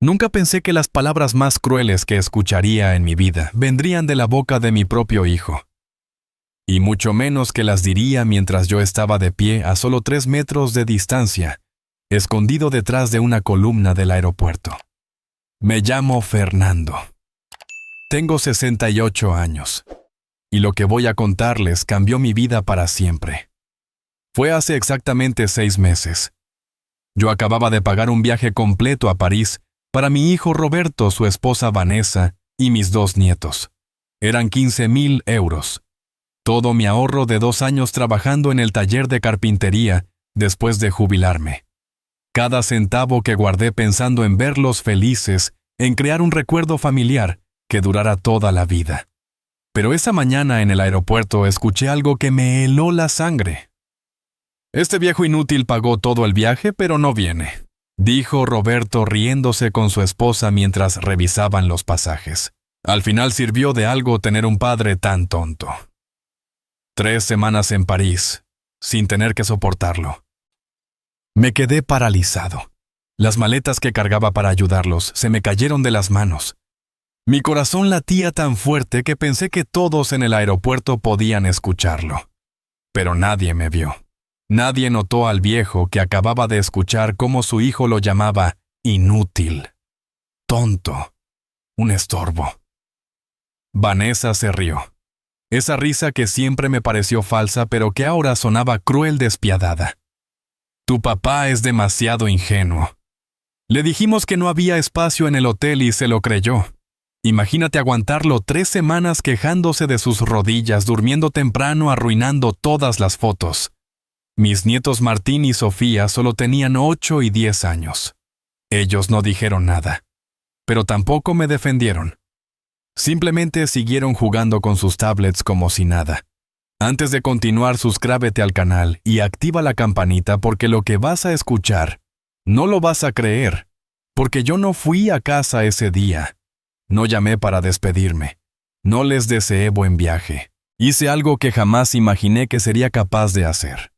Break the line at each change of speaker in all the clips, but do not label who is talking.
Nunca pensé que las palabras más crueles que escucharía en mi vida vendrían de la boca de mi propio hijo. Y mucho menos que las diría mientras yo estaba de pie a solo 3 metros de distancia, escondido detrás de una columna del aeropuerto. Me llamo Fernando. Tengo 68 años. Y lo que voy a contarles cambió mi vida para siempre. Fue hace exactamente 6 meses. Yo acababa de pagar un viaje completo a París para mi hijo Roberto, su esposa Vanessa y mis 2 nietos. Eran 15,000 euros. Todo mi ahorro de 2 años trabajando en el taller de carpintería después de jubilarme. Cada centavo que guardé pensando en verlos felices, en crear un recuerdo familiar que durara toda la vida. Pero esa mañana en el aeropuerto escuché algo que me heló la sangre. «Este viejo inútil pagó todo el viaje, pero no viene», dijo Roberto riéndose con su esposa mientras revisaban los pasajes. Al final sirvió de algo tener un padre tan tonto. 3 semanas en París, sin tener que soportarlo. Me quedé paralizado. Las maletas que cargaba para ayudarlos se me cayeron de las manos. Mi corazón latía tan fuerte que pensé que todos en el aeropuerto podían escucharlo. Pero nadie me vio. Nadie notó al viejo que acababa de escuchar cómo su hijo lo llamaba inútil, tonto, un estorbo. Vanessa se rió. Esa risa que siempre me pareció falsa, pero que ahora sonaba cruel despiadada. «Tu papá es demasiado ingenuo. Le dijimos que no había espacio en el hotel y se lo creyó. Imagínate aguantarlo 3 semanas quejándose de sus rodillas, durmiendo temprano, arruinando todas las fotos. Mis nietos Martín y Sofía solo tenían 8 y 10 años. Ellos no dijeron nada, pero tampoco me defendieron. Simplemente siguieron jugando con sus tablets como si nada. Antes de continuar, suscríbete al canal y activa la campanita porque lo que vas a escuchar no lo vas a creer, porque yo no fui a casa ese día. No llamé para despedirme. No les deseé buen viaje. Hice algo que jamás imaginé que sería capaz de hacer.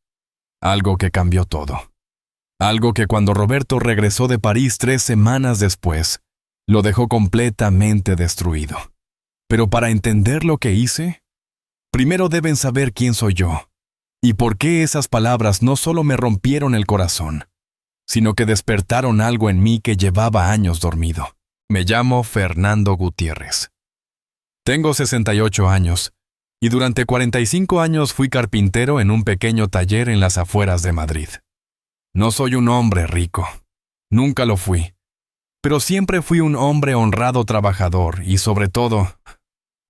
Algo que cambió todo. Algo que cuando Roberto regresó de París 3 semanas después, lo dejó completamente destruido. Pero para entender lo que hice, primero deben saber quién soy yo, y por qué esas palabras no solo me rompieron el corazón, sino que despertaron algo en mí que llevaba años dormido. Me llamo Fernando Gutiérrez. Tengo 68 años, y durante 45 años fui carpintero en un pequeño taller en las afueras de Madrid. No soy un hombre rico. Nunca lo fui. Pero siempre fui un hombre honrado trabajador y, sobre todo,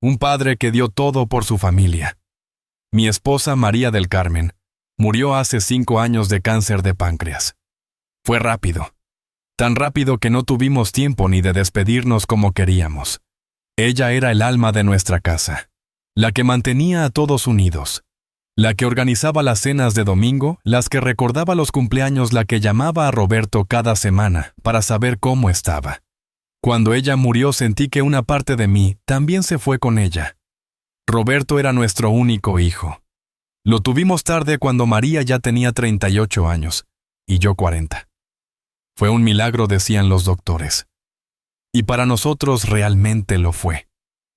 un padre que dio todo por su familia. Mi esposa María del Carmen murió hace 5 años de cáncer de páncreas. Fue rápido. Tan rápido que no tuvimos tiempo ni de despedirnos como queríamos. Ella era el alma de nuestra casa, la que mantenía a todos unidos, la que organizaba las cenas de domingo, las que recordaba los cumpleaños, la que llamaba a Roberto cada semana para saber cómo estaba. Cuando ella murió sentí que una parte de mí también se fue con ella. Roberto era nuestro único hijo. Lo tuvimos tarde cuando María ya tenía 38 años y yo 40. Fue un milagro, decían los doctores. Y para nosotros realmente lo fue.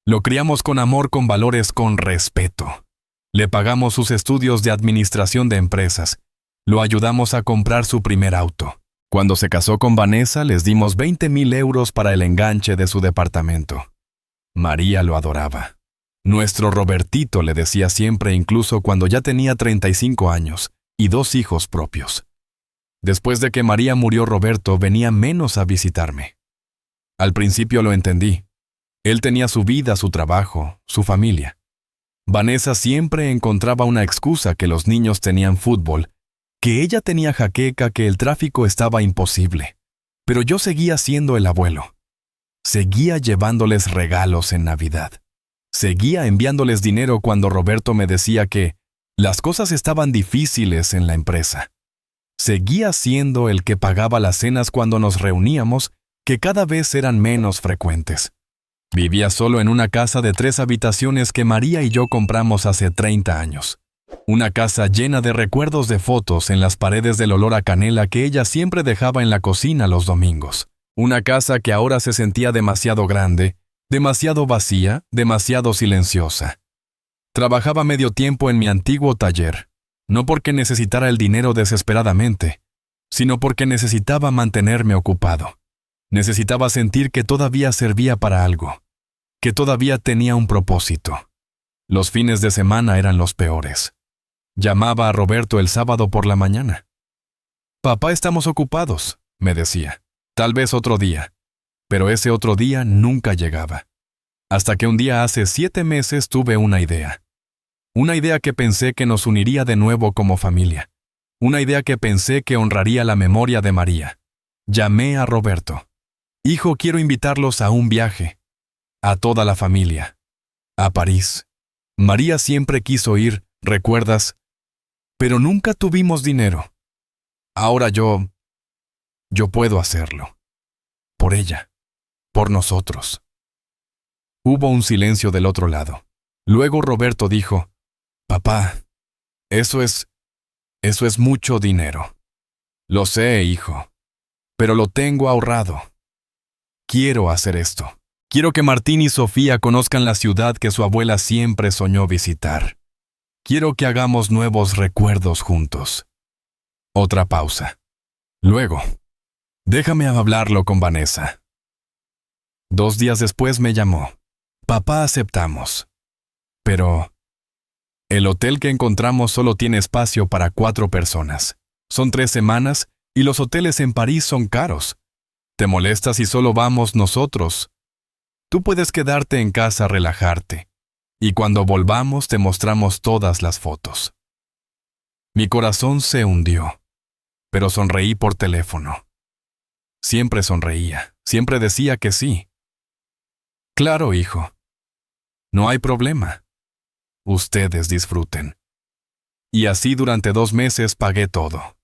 Lo criamos con amor, con valores, con respeto. Le pagamos sus estudios de administración de empresas. Lo ayudamos a comprar su primer auto. Cuando se casó con Vanessa, les dimos 20,000 euros para el enganche de su departamento. María lo adoraba. Nuestro Robertito, le decía siempre, incluso cuando ya tenía 35 años y 2 hijos propios. Después de que María murió, Roberto venía menos a visitarme. Al principio lo entendí. Él tenía su vida, su trabajo, su familia. Vanessa siempre encontraba una excusa: que los niños tenían fútbol, que ella tenía jaqueca, que el tráfico estaba imposible. Pero yo seguía siendo el abuelo. Seguía llevándoles regalos en Navidad. Seguía enviándoles dinero cuando Roberto me decía que las cosas estaban difíciles en la empresa. Seguía siendo el que pagaba las cenas cuando nos reuníamos, que cada vez eran menos frecuentes. Vivía solo en una casa de 3 habitaciones que María y yo compramos hace 30 años. Una casa llena de recuerdos, de fotos en las paredes, del olor a canela que ella siempre dejaba en la cocina los domingos. Una casa que ahora se sentía demasiado grande, demasiado vacía, demasiado silenciosa. Trabajaba medio tiempo en mi antiguo taller, no porque necesitara el dinero desesperadamente, sino porque necesitaba mantenerme ocupado. Necesitaba sentir que todavía servía para algo, que todavía tenía un propósito. Los fines de semana eran los peores. Llamaba a Roberto el sábado por la mañana. «Papá, estamos ocupados», me decía. «Tal vez otro día». Pero ese otro día nunca llegaba. Hasta que un día hace 7 meses tuve una idea. Una idea que pensé que nos uniría de nuevo como familia. Una idea que pensé que honraría la memoria de María. Llamé a Roberto. «Hijo, quiero invitarlos a un viaje. A toda la familia. A París. María siempre quiso ir, ¿recuerdas? Pero nunca tuvimos dinero. Ahora yo puedo hacerlo. Por ella. Por nosotros». Hubo un silencio del otro lado. Luego Roberto dijo: «Papá, eso es mucho dinero». «Lo sé, hijo, pero lo tengo ahorrado. Quiero hacer esto. Quiero que Martín y Sofía conozcan la ciudad que su abuela siempre soñó visitar. Quiero que hagamos nuevos recuerdos juntos». Otra pausa. Luego: «Déjame hablarlo con Vanessa». 2 días después me llamó. «Papá, aceptamos. Pero el hotel que encontramos solo tiene espacio para 4 personas. Son 3 semanas y los hoteles en París son caros. ¿Te molesta si solo vamos nosotros? Tú puedes quedarte en casa a relajarte. Y cuando volvamos te mostramos todas las fotos». Mi corazón se hundió, pero sonreí por teléfono. Siempre sonreía, siempre decía que sí. «Claro, hijo. No hay problema. Ustedes disfruten». Y así durante 2 meses pagué todo.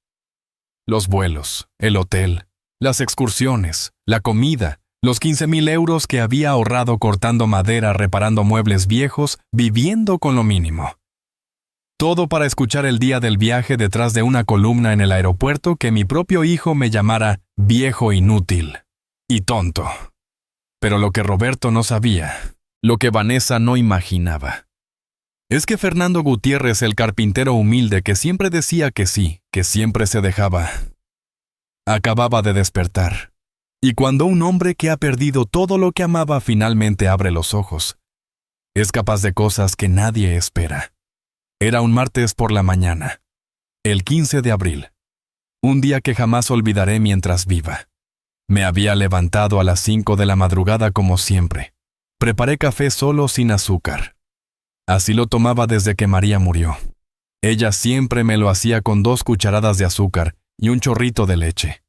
Los vuelos, el hotel, las excursiones, la comida, los 15,000 euros que había ahorrado cortando madera, reparando muebles viejos, viviendo con lo mínimo. Todo para escuchar el día del viaje detrás de una columna en el aeropuerto que mi propio hijo me llamara viejo inútil y tonto. Pero lo que Roberto no sabía, lo que Vanessa no imaginaba, es que Fernando Gutiérrez, el carpintero humilde que siempre decía que sí, que siempre se dejaba, acababa de despertar. Y cuando un hombre que ha perdido todo lo que amaba finalmente abre los ojos, es capaz de cosas que nadie espera. Era un martes por la mañana, el 15 de abril, un día que jamás olvidaré mientras viva. Me había levantado a las 5 de la madrugada como siempre. Preparé café solo sin azúcar. Así lo tomaba desde que María murió. Ella siempre me lo hacía con 2 cucharadas de azúcar y un chorrito de leche.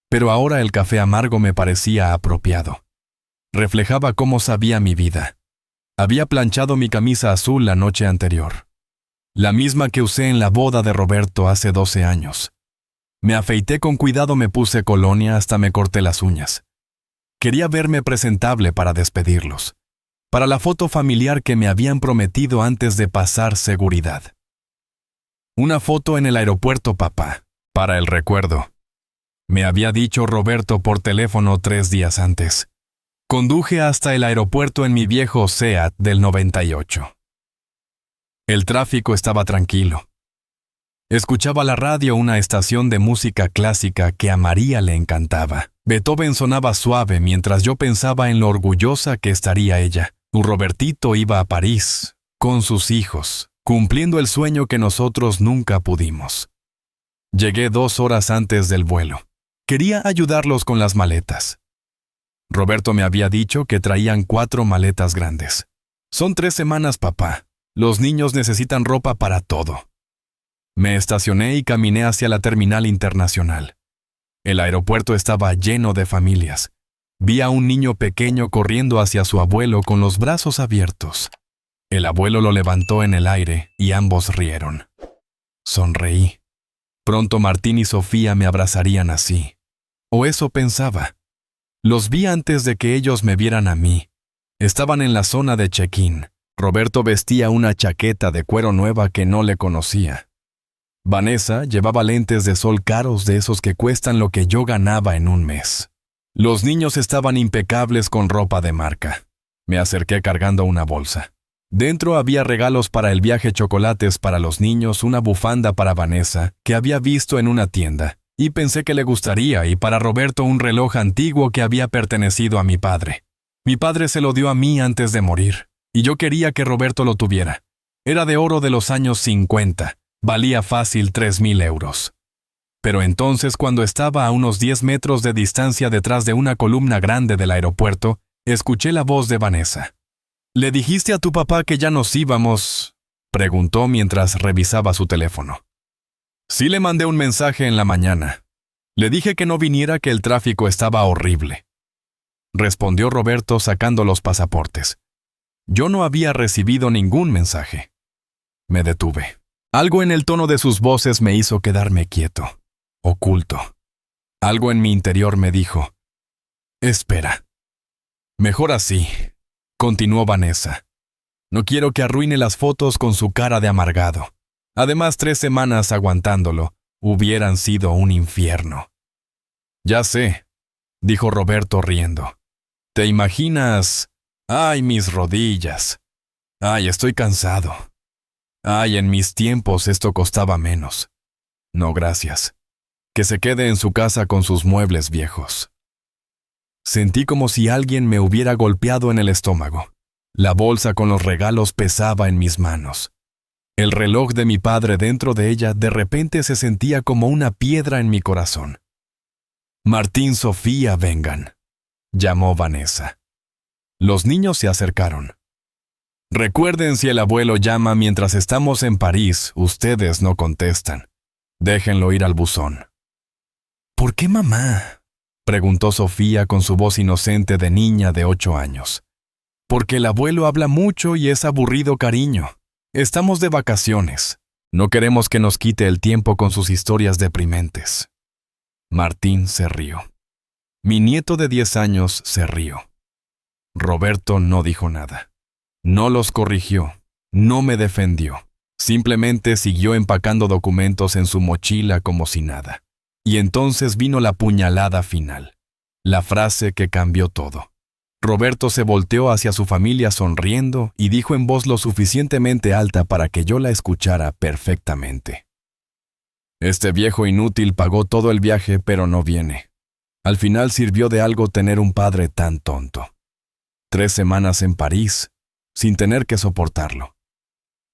Pero ahora el café amargo me parecía apropiado. Reflejaba cómo sabía mi vida. Había planchado mi camisa azul la noche anterior. La misma que usé en la boda de Roberto hace 12 años. Me afeité con cuidado, me puse colonia, hasta me corté las uñas. Quería verme presentable para despedirlos, para la foto familiar que me habían prometido antes de pasar seguridad. Una foto en el aeropuerto, papá, para el recuerdo. Me había dicho Roberto por teléfono 3 días antes. Conduje hasta el aeropuerto en mi viejo Seat del 98. El tráfico estaba tranquilo. Escuchaba la radio, una estación de música clásica que a María le encantaba. Beethoven sonaba suave mientras yo pensaba en lo orgullosa que estaría ella. Robertito iba a París, con sus hijos, cumpliendo el sueño que nosotros nunca pudimos. Llegué 2 horas antes del vuelo. Quería ayudarlos con las maletas. Roberto me había dicho que traían 4 maletas grandes. Son 3 semanas, papá. Los niños necesitan ropa para todo. Me estacioné y caminé hacia la terminal internacional. El aeropuerto estaba lleno de familias. Vi a un niño pequeño corriendo hacia su abuelo con los brazos abiertos. El abuelo lo levantó en el aire y ambos rieron. Sonreí. Pronto Martín y Sofía me abrazarían así. O eso pensaba. Los vi antes de que ellos me vieran a mí. Estaban en la zona de check-in. Roberto vestía una chaqueta de cuero nueva que no le conocía. Vanessa llevaba lentes de sol caros, de esos que cuestan lo que yo ganaba en un mes. Los niños estaban impecables con ropa de marca. Me acerqué cargando una bolsa. Dentro había regalos para el viaje, chocolates para los niños, una bufanda para Vanessa, que había visto en una tienda, y pensé que le gustaría, y para Roberto un reloj antiguo que había pertenecido a mi padre. Mi padre se lo dio a mí antes de morir, y yo quería que Roberto lo tuviera. Era de oro de los años 50, valía fácil 3,000 euros. Pero entonces, cuando estaba a unos 10 metros de distancia detrás de una columna grande del aeropuerto, escuché la voz de Vanessa. «¿Le dijiste a tu papá que ya nos íbamos?», preguntó mientras revisaba su teléfono. «Sí, le mandé un mensaje en la mañana. Le dije que no viniera, que el tráfico estaba horrible», respondió Roberto sacando los pasaportes. Yo no había recibido ningún mensaje. Me detuve. Algo en el tono de sus voces me hizo quedarme quieto, oculto. Algo en mi interior me dijo: «Espera». «Mejor así», continuó Vanessa. «No quiero que arruine las fotos con su cara de amargado. Además, 3 semanas aguantándolo hubieran sido un infierno». «Ya sé», dijo Roberto riendo. «¿Te imaginas? Ay, mis rodillas. Ay, estoy cansado. Ay, en mis tiempos esto costaba menos. No, gracias. Que se quede en su casa con sus muebles viejos». Sentí como si alguien me hubiera golpeado en el estómago. La bolsa con los regalos pesaba en mis manos. El reloj de mi padre dentro de ella de repente se sentía como una piedra en mi corazón. «Martín, Sofía, vengan», llamó Vanessa. Los niños se acercaron. «Recuerden, si el abuelo llama mientras estamos en París, ustedes no contestan. Déjenlo ir al buzón». «¿Por qué, mamá?», preguntó Sofía con su voz inocente de niña de 8 años. «Porque el abuelo habla mucho y es aburrido, cariño. Estamos de vacaciones. No queremos que nos quite el tiempo con sus historias deprimentes». Martín se rió. Mi nieto de 10 años se rió. Roberto no dijo nada. No los corrigió. No me defendió. Simplemente siguió empacando documentos en su mochila como si nada. Y entonces vino la puñalada final. La frase que cambió todo. Roberto se volteó hacia su familia sonriendo y dijo en voz lo suficientemente alta para que yo la escuchara perfectamente: «Este viejo inútil pagó todo el viaje, pero no viene. Al final sirvió de algo tener un padre tan tonto. 3 semanas en París, sin tener que soportarlo.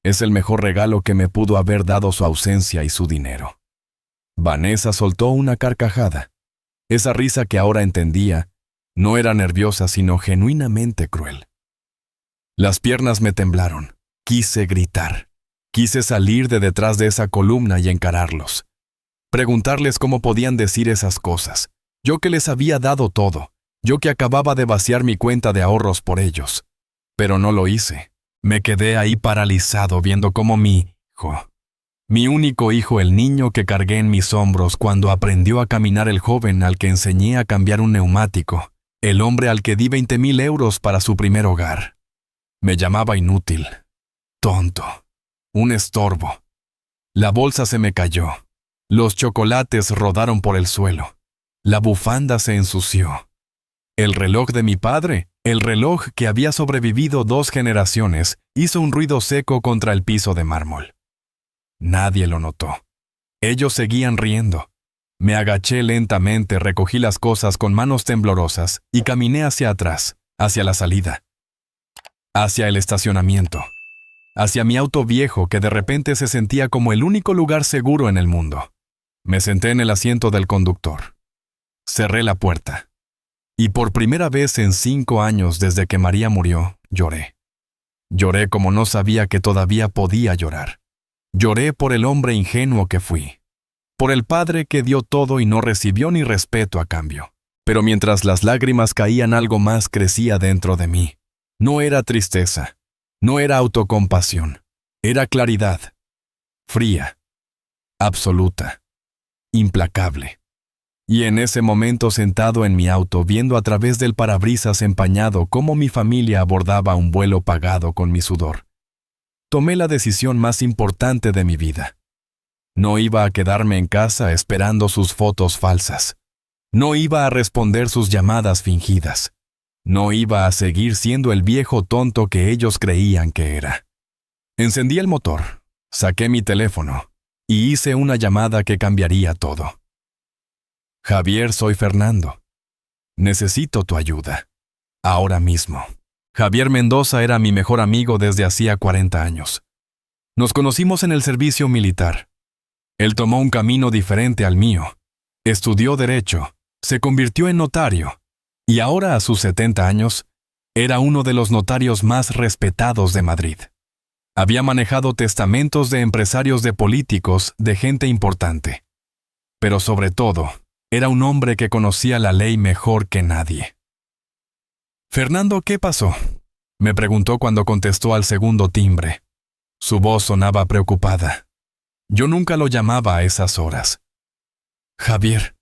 Es el mejor regalo que me pudo haber dado su ausencia y su dinero». Vanessa soltó una carcajada. Esa risa que ahora entendía no era nerviosa, sino genuinamente cruel. Las piernas me temblaron. Quise gritar. Quise salir de detrás de esa columna y encararlos. Preguntarles cómo podían decir esas cosas. Yo que les había dado todo. Yo que acababa de vaciar mi cuenta de ahorros por ellos. Pero no lo hice. Me quedé ahí paralizado viendo cómo mi único hijo, el niño que cargué en mis hombros cuando aprendió a caminar, el joven al que enseñé a cambiar un neumático, el hombre al que di 20,000 euros para su primer hogar. Me llamaba inútil, tonto, un estorbo. La bolsa se me cayó. Los chocolates rodaron por el suelo. La bufanda se ensució. El reloj de mi padre, el reloj que había sobrevivido 2 generaciones, hizo un ruido seco contra el piso de mármol. Nadie lo notó. Ellos seguían riendo. Me agaché lentamente, recogí las cosas con manos temblorosas y caminé hacia atrás, hacia la salida, hacia el estacionamiento, hacia mi auto viejo que de repente se sentía como el único lugar seguro en el mundo. Me senté en el asiento del conductor. Cerré la puerta. Y por primera vez en 5 años desde que María murió, lloré. Lloré como no sabía que todavía podía llorar. Lloré por el hombre ingenuo que fui, por el padre que dio todo y no recibió ni respeto a cambio. Pero mientras las lágrimas caían, algo más crecía dentro de mí. No era tristeza, no era autocompasión, era claridad, fría, absoluta, implacable. Y en ese momento, sentado en mi auto, viendo a través del parabrisas empañado cómo mi familia abordaba un vuelo pagado con mi sudor, tomé la decisión más importante de mi vida. No iba a quedarme en casa esperando sus fotos falsas. No iba a responder sus llamadas fingidas. No iba a seguir siendo el viejo tonto que ellos creían que era. Encendí el motor, saqué mi teléfono y hice una llamada que cambiaría todo. Javier, soy Fernando. Necesito tu ayuda. Ahora mismo. Javier Mendoza era mi mejor amigo desde hacía 40 años. Nos conocimos en el servicio militar. Él tomó un camino diferente al mío. Estudió Derecho, se convirtió en notario, y ahora a sus 70 años, era uno de los notarios más respetados de Madrid. Había manejado testamentos de empresarios, de políticos, de gente importante. Pero sobre todo, era un hombre que conocía la ley mejor que nadie. «Fernando, ¿qué pasó?», me preguntó cuando contestó al segundo timbre. Su voz sonaba preocupada. Yo nunca lo llamaba a esas horas. «Javier,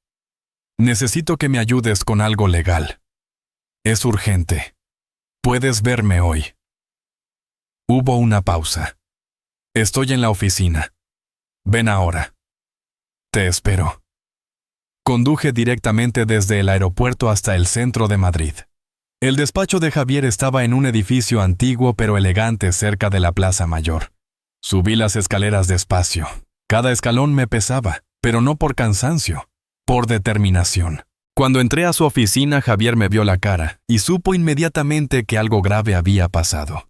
necesito que me ayudes con algo legal. Es urgente. ¿Puedes verme hoy?». Hubo una pausa. «Estoy en la oficina. Ven ahora». «Te espero». Conduje directamente desde el aeropuerto hasta el centro de Madrid. El despacho de Javier estaba en un edificio antiguo pero elegante cerca de la Plaza Mayor. Subí las escaleras despacio. Cada escalón me pesaba, pero no por cansancio, por determinación. Cuando entré a su oficina, Javier me vio la cara y supo inmediatamente que algo grave había pasado.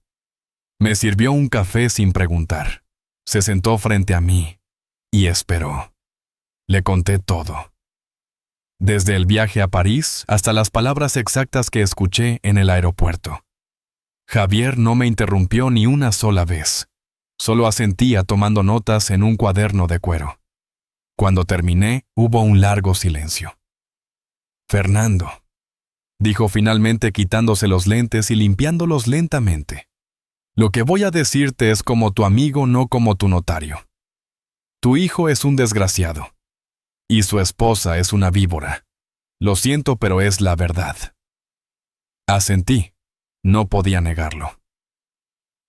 Me sirvió un café sin preguntar. Se sentó frente a mí y esperó. Le conté todo. Desde el viaje a París hasta las palabras exactas que escuché en el aeropuerto. Javier no me interrumpió ni una sola vez. Solo asentía tomando notas en un cuaderno de cuero. Cuando terminé, hubo un largo silencio. «Fernando», dijo finalmente quitándose los lentes y limpiándolos lentamente. «Lo que voy a decirte es como tu amigo, no como tu notario. Tu hijo es un desgraciado. Y su esposa es una víbora. Lo siento, pero es la verdad». Asentí. No podía negarlo.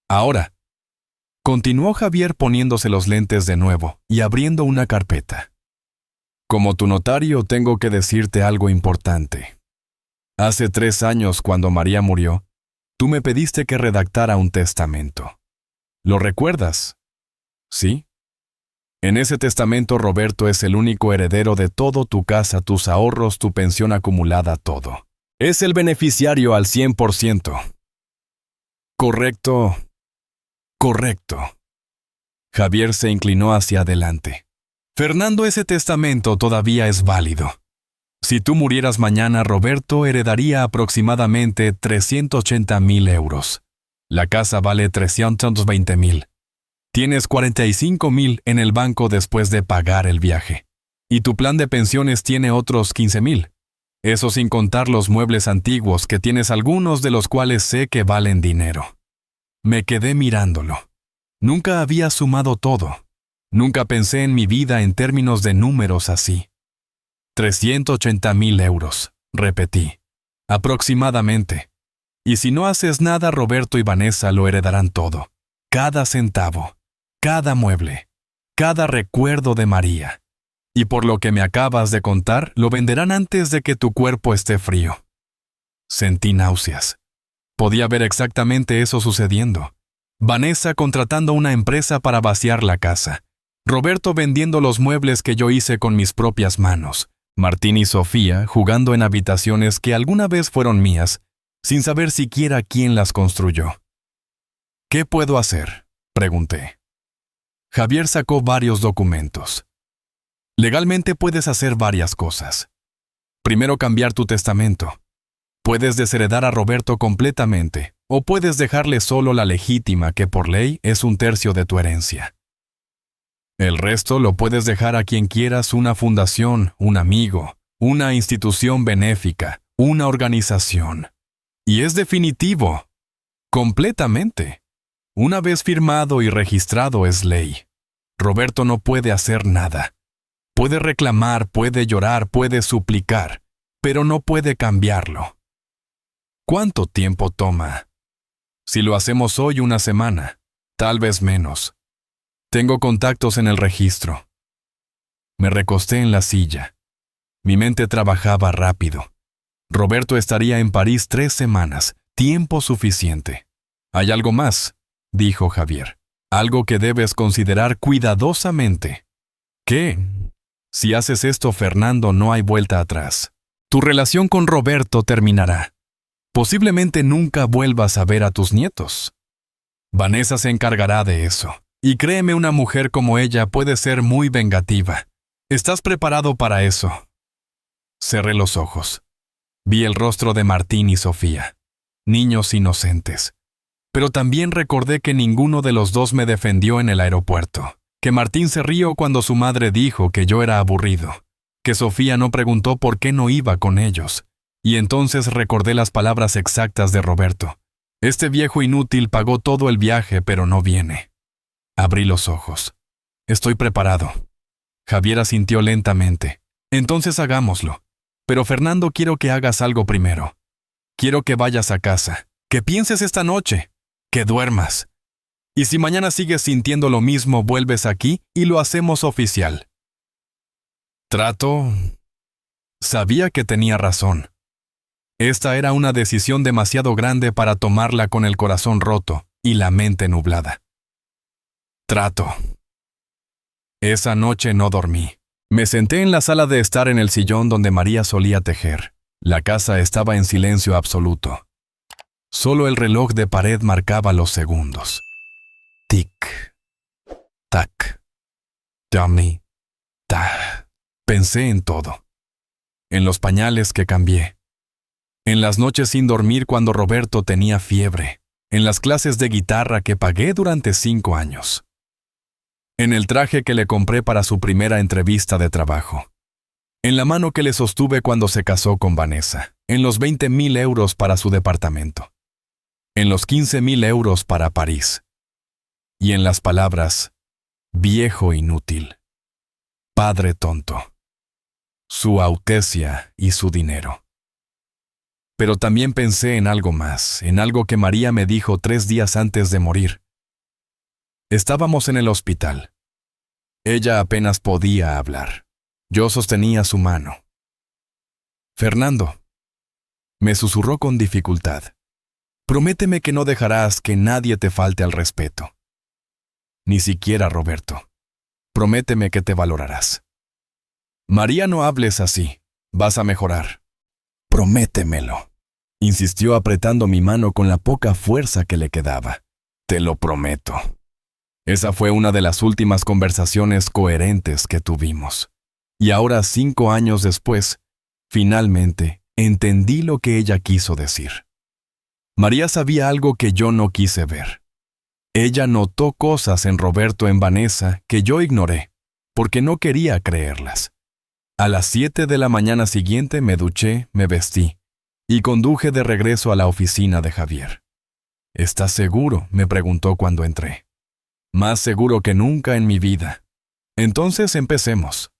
«Ahora», continuó Javier poniéndose los lentes de nuevo y abriendo una carpeta. «Como tu notario tengo que decirte algo importante. Hace 3 años, cuando María murió, tú me pediste que redactara un testamento. ¿Lo recuerdas? ¿Sí? En ese testamento Roberto es el único heredero de todo, tu casa, tus ahorros, tu pensión acumulada, todo. Es el beneficiario al 100%. ¿Correcto? Correcto». Javier se inclinó hacia adelante. «Fernando, ese testamento todavía es válido. Si tú murieras mañana, Roberto heredaría aproximadamente 380,000 euros. La casa vale 320,000. Tienes 45,000 en el banco después de pagar el viaje. Y tu plan de pensiones tiene otros 15,000. Eso sin contar los muebles antiguos, que tienes algunos de los cuales sé que valen dinero». Me quedé mirándolo. Nunca había sumado todo. Nunca pensé en mi vida en términos de números así. 380,000 euros, repetí. Aproximadamente. Y si no haces nada, Roberto y Vanessa lo heredarán todo. Cada centavo. Cada mueble, cada recuerdo de María. Y por lo que me acabas de contar, lo venderán antes de que tu cuerpo esté frío. Sentí náuseas. Podía ver exactamente eso sucediendo. Vanessa contratando una empresa para vaciar la casa. Roberto vendiendo los muebles que yo hice con mis propias manos. Martín y Sofía jugando en habitaciones que alguna vez fueron mías, sin saber siquiera quién las construyó. «¿Qué puedo hacer?», pregunté. Javier sacó varios documentos. «Legalmente puedes hacer varias cosas. Primero, cambiar tu testamento. Puedes desheredar a Roberto completamente, o puedes dejarle solo la legítima, que por ley es 1/3 de tu herencia. El resto lo puedes dejar a quien quieras, una fundación, un amigo, una institución benéfica, una organización. Y es definitivo. Completamente. Una vez firmado y registrado es ley. Roberto no puede hacer nada. Puede reclamar, puede llorar, puede suplicar, pero no puede cambiarlo». «¿Cuánto tiempo toma?». «Si lo hacemos hoy, 1 semana, tal vez menos. Tengo contactos en el registro». Me recosté en la silla. Mi mente trabajaba rápido. Roberto estaría en París 3 semanas, tiempo suficiente. «Hay algo más», dijo Javier. «Algo que debes considerar cuidadosamente». «¿Qué?» «Si haces esto, Fernando, no hay vuelta atrás. Tu relación con Roberto terminará. Posiblemente nunca vuelvas a ver a tus nietos. Vanessa se encargará de eso. Y créeme, una mujer como ella puede ser muy vengativa. ¿Estás preparado para eso?» Cerré los ojos. Vi el rostro de Martín y Sofía, niños inocentes. Pero también recordé que ninguno de los dos me defendió en el aeropuerto, que Martín se rió cuando su madre dijo que yo era aburrido, que Sofía no preguntó por qué no iba con ellos. Y entonces recordé las palabras exactas de Roberto. «Este viejo inútil pagó todo el viaje, pero no viene». Abrí los ojos. «Estoy preparado». Javier asintió lentamente. «Entonces hagámoslo. Pero Fernando, quiero que hagas algo primero. Quiero que vayas a casa, que pienses esta noche, que duermas. Y si mañana sigues sintiendo lo mismo, vuelves aquí y lo hacemos oficial». «¿Trato?» Sabía que tenía razón. Esta era una decisión demasiado grande para tomarla con el corazón roto y la mente nublada. «Trato». Esa noche no dormí. Me senté en la sala de estar en el sillón donde María solía tejer. La casa estaba en silencio absoluto. Solo el reloj de pared marcaba los segundos. Tic, tac, dummy, ta. Pensé en todo. En los pañales que cambié. En las noches sin dormir cuando Roberto tenía fiebre. En las clases de guitarra que pagué durante 5 años. En el traje que le compré para su primera entrevista de trabajo. En la mano que le sostuve cuando se casó con Vanessa. En los 20.000 euros para su departamento. En los 15.000 euros para París. Y en las palabras, viejo inútil, padre tonto, su autecia y su dinero. Pero también pensé en algo más, en algo que María me dijo 3 días antes de morir. Estábamos en el hospital. Ella apenas podía hablar. Yo sostenía su mano. «Fernando», me susurró con dificultad, «prométeme que no dejarás que nadie te falte al respeto. Ni siquiera Roberto. Prométeme que te valorarás. María, no hables así. Vas a mejorar. Prométemelo», insistió apretando mi mano con la poca fuerza que le quedaba. «Te lo prometo». Esa fue una de las últimas conversaciones coherentes que tuvimos. Y ahora, 5 años después, finalmente entendí lo que ella quiso decir. María sabía algo que yo no quise ver. Ella notó cosas en Roberto, en Vanessa, que yo ignoré, porque no quería creerlas. A las 7 de la mañana siguiente me duché, me vestí, y conduje de regreso a la oficina de Javier. «¿Estás seguro?», me preguntó cuando entré. «Más seguro que nunca en mi vida». «Entonces empecemos».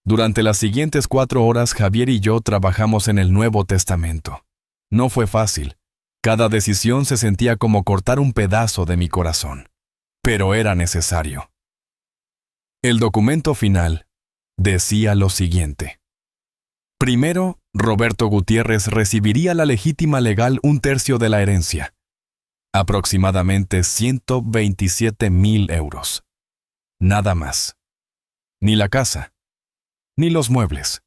Durante las siguientes 4 horas, Javier y yo trabajamos en el Nuevo Testamento. No fue fácil. Cada decisión se sentía como cortar un pedazo de mi corazón. Pero era necesario. El documento final decía lo siguiente. Primero, Roberto Gutiérrez recibiría la legítima legal 1/3 de la herencia. Aproximadamente 127.000 euros. Nada más. Ni la casa, ni los muebles,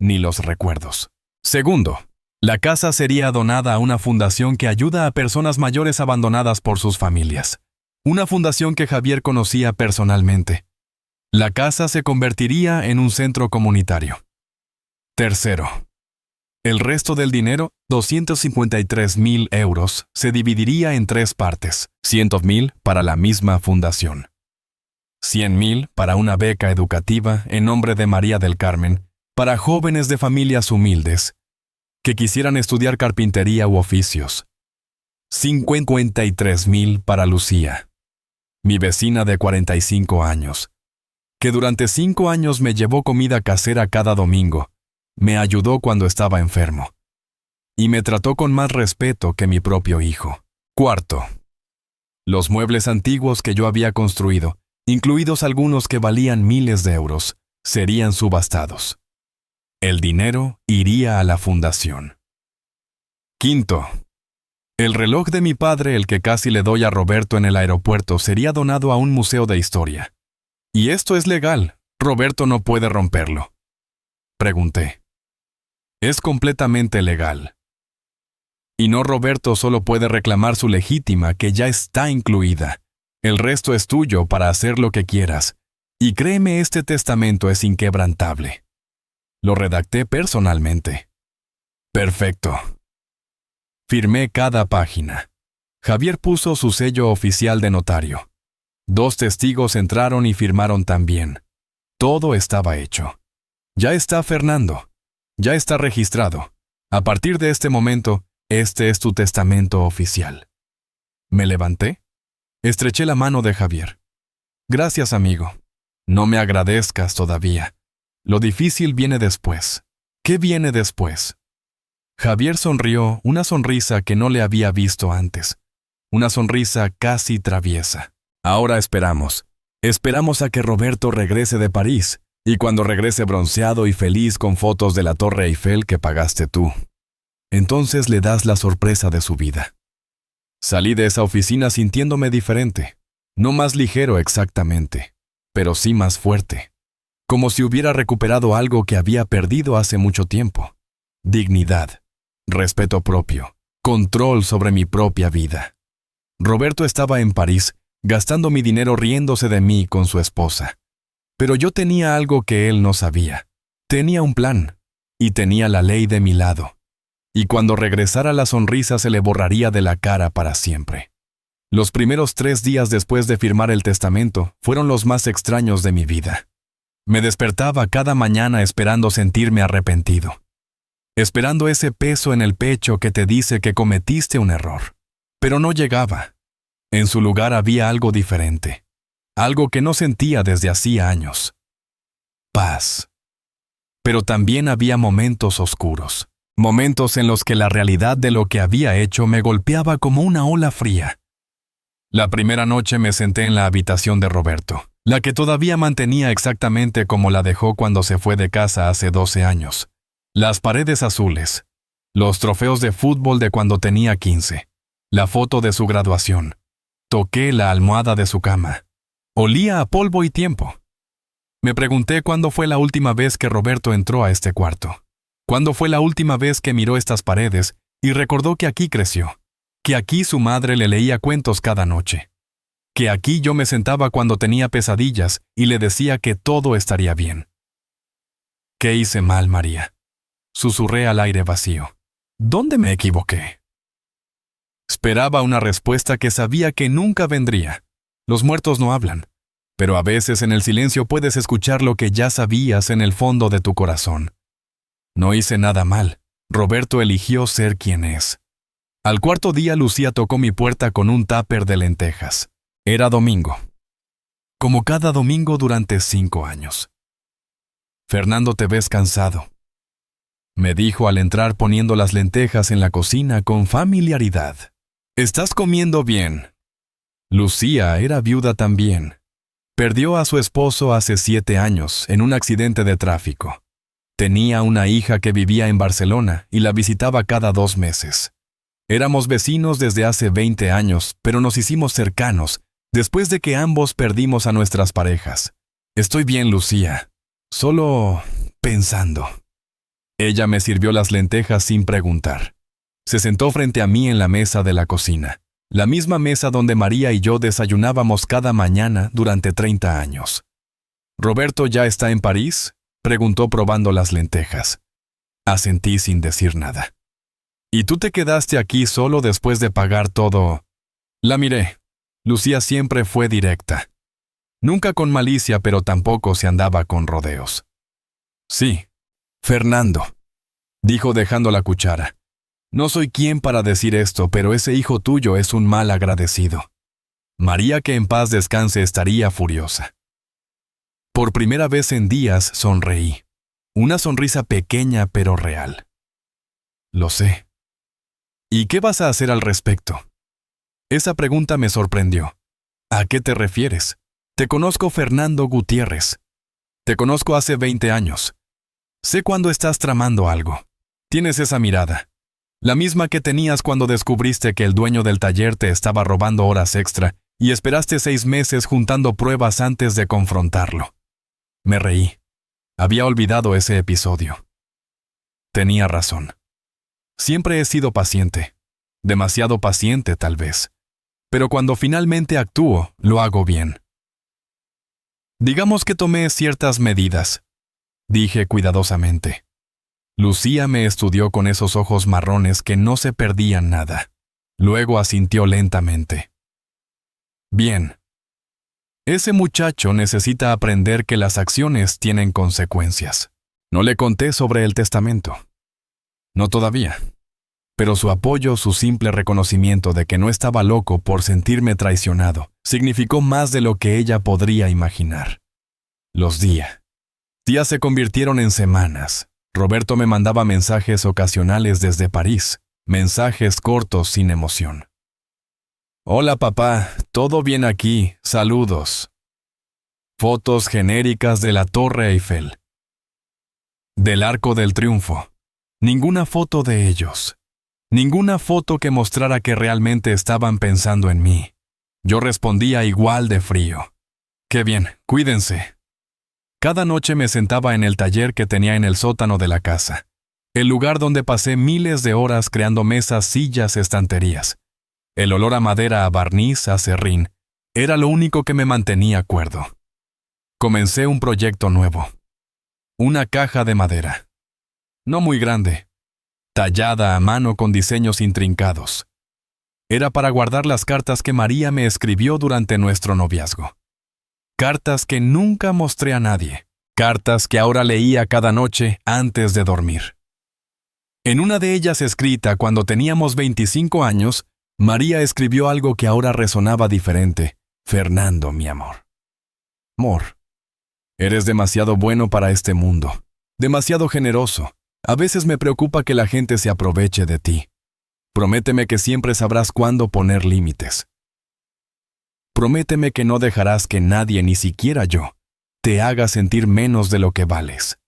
ni los recuerdos. Segundo, la casa sería donada a una fundación que ayuda a personas mayores abandonadas por sus familias. Una fundación que Javier conocía personalmente. La casa se convertiría en un centro comunitario. Tercero, el resto del dinero, 253.000 euros, se dividiría en 3 partes. 100.000 para la misma fundación. 100.000 para una beca educativa en nombre de María del Carmen, para jóvenes de familias humildes que quisieran estudiar carpintería u oficios. 53.000 para Lucía, mi vecina de 45 años, que durante 5 años me llevó comida casera cada domingo, me ayudó cuando estaba enfermo, y me trató con más respeto que mi propio hijo. Cuarto, los muebles antiguos que yo había construido, incluidos algunos que valían miles de euros, serían subastados. El dinero iría a la fundación. Quinto, el reloj de mi padre, el que casi le doy a Roberto en el aeropuerto, sería donado a un museo de historia. ¿Y esto es legal? Roberto no puede romperlo. Pregunté. Es completamente legal. Y no, Roberto solo puede reclamar su legítima, que ya está incluida. El resto es tuyo para hacer lo que quieras. Y créeme, este testamento es inquebrantable. Lo redacté personalmente. Perfecto. Firmé cada página. Javier puso su sello oficial de notario. 2 testigos entraron y firmaron también. Todo estaba hecho. Ya está, Fernando. Ya está registrado. A partir de este momento, este es tu testamento oficial. Me levanté. Estreché la mano de Javier. Gracias, amigo. No me agradezcas todavía. Lo difícil viene después. ¿Qué viene después? Javier sonrió, una sonrisa que no le había visto antes. Una sonrisa casi traviesa. Ahora esperamos. Esperamos a que Roberto regrese de París, y cuando regrese bronceado y feliz con fotos de la Torre Eiffel que pagaste tú, entonces le das la sorpresa de su vida. Salí de esa oficina sintiéndome diferente. No más ligero exactamente, pero sí más fuerte. Como si hubiera recuperado algo que había perdido hace mucho tiempo. Dignidad, respeto propio, control sobre mi propia vida. Roberto estaba en París, gastando mi dinero riéndose de mí con su esposa. Pero yo tenía algo que él no sabía. Tenía un plan, y tenía la ley de mi lado. Y cuando regresara la sonrisa se le borraría de la cara para siempre. Los primeros 3 días después de firmar el testamento fueron los más extraños de mi vida. Me despertaba cada mañana esperando sentirme arrepentido. Esperando ese peso en el pecho que te dice que cometiste un error. Pero no llegaba. En su lugar había algo diferente. Algo que no sentía desde hacía años. Paz. Pero también había momentos oscuros. Momentos en los que la realidad de lo que había hecho me golpeaba como una ola fría. La primera noche me senté en la habitación de Roberto, la que todavía mantenía exactamente como la dejó cuando se fue de casa hace 12 años. Las paredes azules, los trofeos de fútbol de cuando tenía 15, la foto de su graduación. Toqué la almohada de su cama. Olía a polvo y tiempo. Me pregunté cuándo fue la última vez que Roberto entró a este cuarto. Cuándo fue la última vez que miró estas paredes y recordó que aquí creció, que aquí su madre le leía cuentos cada noche, que aquí yo me sentaba cuando tenía pesadillas y le decía que todo estaría bien. ¿Qué hice mal, María? Susurré al aire vacío. ¿Dónde me equivoqué? Esperaba una respuesta que sabía que nunca vendría. Los muertos no hablan, pero a veces en el silencio puedes escuchar lo que ya sabías en el fondo de tu corazón. No hice nada mal. Roberto eligió ser quien es. Al 4.º día Lucía tocó mi puerta con un tupper de lentejas. Era domingo. Como cada domingo durante 5 años. Fernando, te ves cansado. Me dijo al entrar poniendo las lentejas en la cocina con familiaridad. ¿Estás comiendo bien? Lucía era viuda también. Perdió a su esposo hace 7 años en un accidente de tráfico. Tenía una hija que vivía en Barcelona y la visitaba cada 2 meses. Éramos vecinos desde hace 20 años, pero nos hicimos cercanos después de que ambos perdimos a nuestras parejas. Estoy bien, Lucía. Solo pensando. Ella me sirvió las lentejas sin preguntar. Se sentó frente a mí en la mesa de la cocina, la misma mesa donde María y yo desayunábamos cada mañana durante 30 años. ¿Roberto ya está en París?, preguntó probando las lentejas. Asentí sin decir nada. ¿Y tú te quedaste aquí solo después de pagar todo? La miré. Lucía siempre fue directa. Nunca con malicia, pero tampoco se andaba con rodeos. Sí, Fernando, dijo dejando la cuchara. No soy quien para decir esto, pero ese hijo tuyo es un mal agradecido. María, que en paz descanse, estaría furiosa. Por primera vez en días sonreí. Una sonrisa pequeña pero real. Lo sé. ¿Y qué vas a hacer al respecto? Esa pregunta me sorprendió. ¿A qué te refieres? Te conozco, Fernando Gutiérrez. Te conozco hace 20 años. Sé cuando estás tramando algo. Tienes esa mirada. La misma que tenías cuando descubriste que el dueño del taller te estaba robando horas extra y esperaste 6 meses juntando pruebas antes de confrontarlo. Me reí. Había olvidado ese episodio. Tenía razón. Siempre he sido paciente. Demasiado paciente, tal vez. Pero cuando finalmente actúo, lo hago bien. Digamos que tomé ciertas medidas, dije cuidadosamente. Lucía me estudió con esos ojos marrones que no se perdían nada. Luego asintió lentamente. Bien. Ese muchacho necesita aprender que las acciones tienen consecuencias. No le conté sobre el testamento. No todavía. Pero su apoyo, su simple reconocimiento de que no estaba loco por sentirme traicionado, significó más de lo que ella podría imaginar. Los días se convirtieron en semanas. Roberto me mandaba mensajes ocasionales desde París, mensajes cortos sin emoción. Hola papá, todo bien aquí, saludos. Fotos genéricas de la Torre Eiffel. Del Arco del Triunfo. Ninguna foto de ellos. Ninguna foto que mostrara que realmente estaban pensando en mí. Yo respondía igual de frío. Qué bien, cuídense. Cada noche me sentaba en el taller que tenía en el sótano de la casa, el lugar donde pasé miles de horas creando mesas, sillas, estanterías. El olor a madera, a barniz, a serrín, era lo único que me mantenía cuerdo. Comencé un proyecto nuevo. Una caja de madera. No muy grande, tallada a mano con diseños intrincados. Era para guardar las cartas que María me escribió durante nuestro noviazgo. Cartas que nunca mostré a nadie. Cartas que ahora leía cada noche antes de dormir. En una de ellas escrita cuando teníamos 25 años, María escribió algo que ahora resonaba diferente. Fernando, mi amor. Amor, eres demasiado bueno para este mundo. Demasiado generoso. A veces me preocupa que la gente se aproveche de ti. Prométeme que siempre sabrás cuándo poner límites. Prométeme que no dejarás que nadie, ni siquiera yo, te haga sentir menos de lo que vales.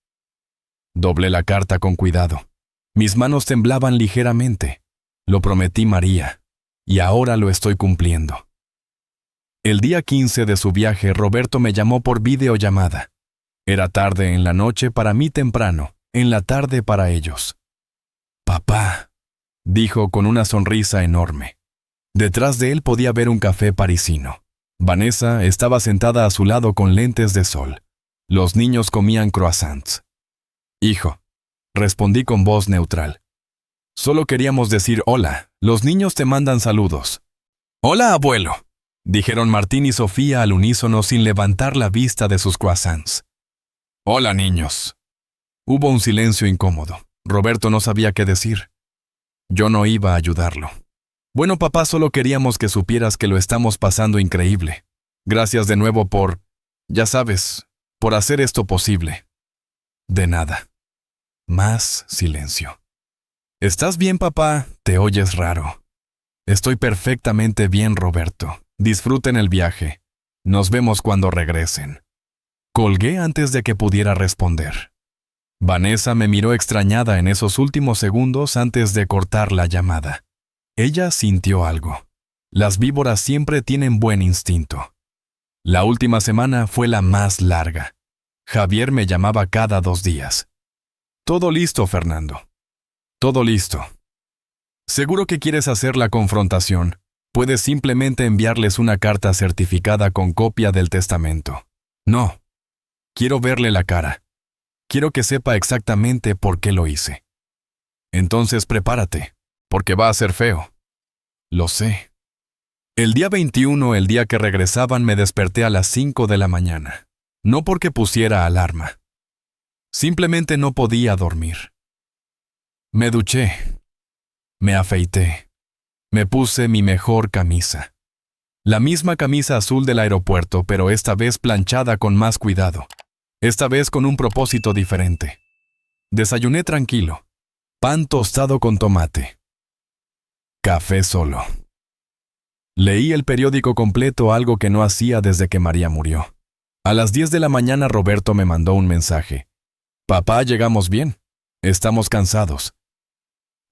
Doblé la carta con cuidado. Mis manos temblaban ligeramente. Lo prometí, María, y ahora lo estoy cumpliendo. El día 15 de su viaje, Roberto me llamó por videollamada. Era tarde en la noche para mí, temprano, en la tarde para ellos. Papá, dijo con una sonrisa enorme. Detrás de él podía ver un café parisino. Vanessa estaba sentada a su lado con lentes de sol. Los niños comían croissants. Hijo, respondí con voz neutral. Solo queríamos decir hola, los niños te mandan saludos. Hola, abuelo, dijeron Martín y Sofía al unísono sin levantar la vista de sus croissants. Hola, niños. Hubo un silencio incómodo. Roberto no sabía qué decir. Yo no iba a ayudarlo. Bueno, papá, solo queríamos que supieras que lo estamos pasando increíble. Gracias de nuevo por, ya sabes, por hacer esto posible. De nada. Más silencio. ¿Estás bien, papá? Te oyes raro. Estoy perfectamente bien, Roberto. Disfruten el viaje. Nos vemos cuando regresen. Colgué antes de que pudiera responder. Vanessa me miró extrañada en esos últimos segundos antes de cortar la llamada. Ella sintió algo. Las víboras siempre tienen buen instinto. La última semana fue la más larga. Javier me llamaba cada 2 días. Todo listo, Fernando. Todo listo. Seguro que quieres hacer la confrontación. Puedes simplemente enviarles una carta certificada con copia del testamento. No. Quiero verle la cara. Quiero que sepa exactamente por qué lo hice. Entonces prepárate, porque va a ser feo. Lo sé. El día 21, el día que regresaban, me desperté a las 5 de la mañana. No porque pusiera alarma. Simplemente no podía dormir. Me duché. Me afeité. Me puse mi mejor camisa. La misma camisa azul del aeropuerto, pero esta vez planchada con más cuidado. Esta vez con un propósito diferente. Desayuné tranquilo. Pan tostado con tomate. Café solo. Leí el periódico completo, algo que no hacía desde que María murió. A las 10 de la mañana Roberto me mandó un mensaje. Papá, llegamos bien. Estamos cansados.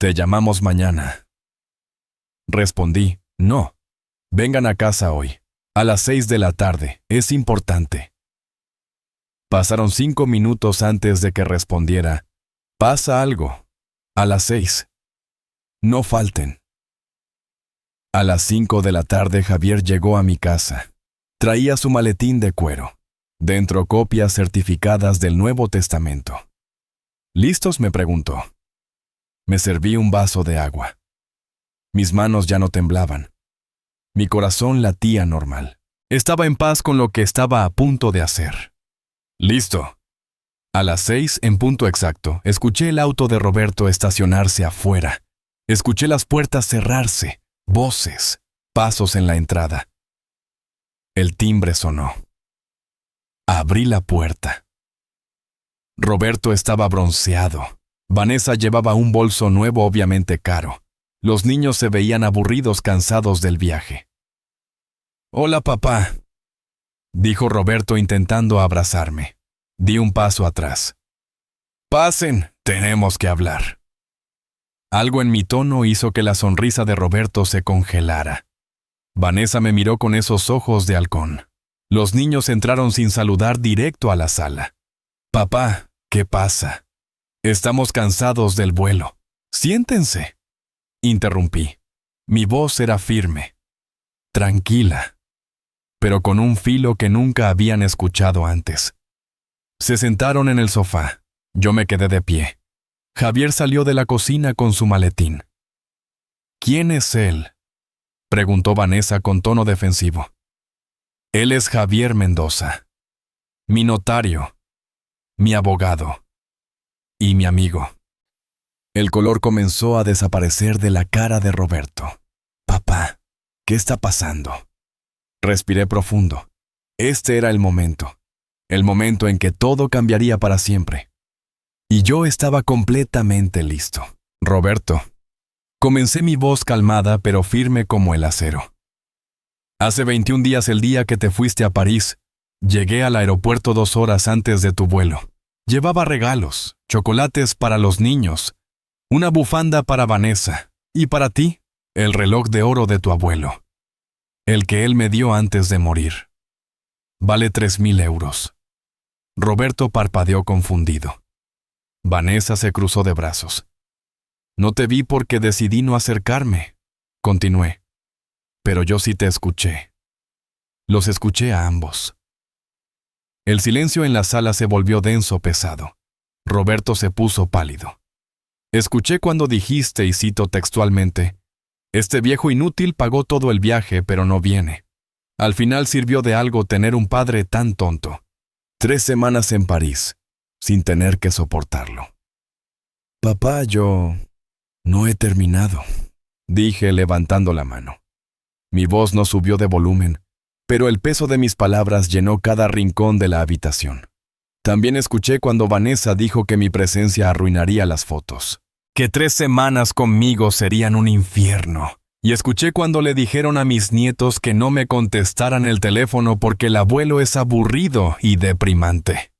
Te llamamos mañana. Respondí, no. Vengan a casa hoy. A las 6 de la tarde. Es importante. Pasaron 5 minutos antes de que respondiera, pasa algo. A las 6. No falten. A las 5 de la tarde Javier llegó a mi casa. Traía su maletín de cuero. Dentro copias certificadas del Nuevo Testamento. ¿Listos?, me preguntó. Me serví un vaso de agua. Mis manos ya no temblaban. Mi corazón latía normal. Estaba en paz con lo que estaba a punto de hacer. Listo. A las 6, en punto exacto, escuché el auto de Roberto estacionarse afuera. Escuché las puertas cerrarse, voces, pasos en la entrada. El timbre sonó. Abrí la puerta. Roberto estaba bronceado. Vanessa llevaba un bolso nuevo, obviamente caro. Los niños se veían aburridos, cansados del viaje. «Hola, papá», dijo Roberto intentando abrazarme. Di un paso atrás. «Pasen, tenemos que hablar». Algo en mi tono hizo que la sonrisa de Roberto se congelara. Vanessa me miró con esos ojos de halcón. Los niños entraron sin saludar directo a la sala. «Papá, ¿qué pasa? Estamos cansados del vuelo. Siéntense», interrumpí. Mi voz era firme, tranquila, pero con un filo que nunca habían escuchado antes. Se sentaron en el sofá. Yo me quedé de pie. Javier salió de la cocina con su maletín. «¿Quién es él?», preguntó Vanessa con tono defensivo. «Él es Javier Mendoza, mi notario, mi abogado y mi amigo». El color comenzó a desaparecer de la cara de Roberto. «Papá, ¿qué está pasando?». Respiré profundo. Este era el momento en que todo cambiaría para siempre. Y yo estaba completamente listo. «Roberto», comencé, mi voz calmada pero firme como el acero. «Hace 21 días, el día que te fuiste a París, llegué al aeropuerto 2 horas antes de tu vuelo. Llevaba regalos, chocolates para los niños, una bufanda para Vanessa y para ti, el reloj de oro de tu abuelo, el que él me dio antes de morir. Vale 3,000 euros». Roberto parpadeó confundido. Vanessa se cruzó de brazos. «No te vi porque decidí no acercarme», continué. «Pero yo sí te escuché. Los escuché a ambos». El silencio en la sala se volvió denso, pesado. Roberto se puso pálido. «Escuché cuando dijiste, y cito textualmente, este viejo inútil pagó todo el viaje, pero no viene. Al final sirvió de algo tener un padre tan tonto. 3 semanas en París, sin tener que soportarlo». «Papá, yo no he terminado», dije levantando la mano. Mi voz no subió de volumen, pero el peso de mis palabras llenó cada rincón de la habitación. También escuché cuando Vanessa dijo que mi presencia arruinaría las fotos, que 3 semanas conmigo serían un infierno. Y escuché cuando le dijeron a mis nietos que no me contestaran el teléfono porque el abuelo es aburrido y deprimante.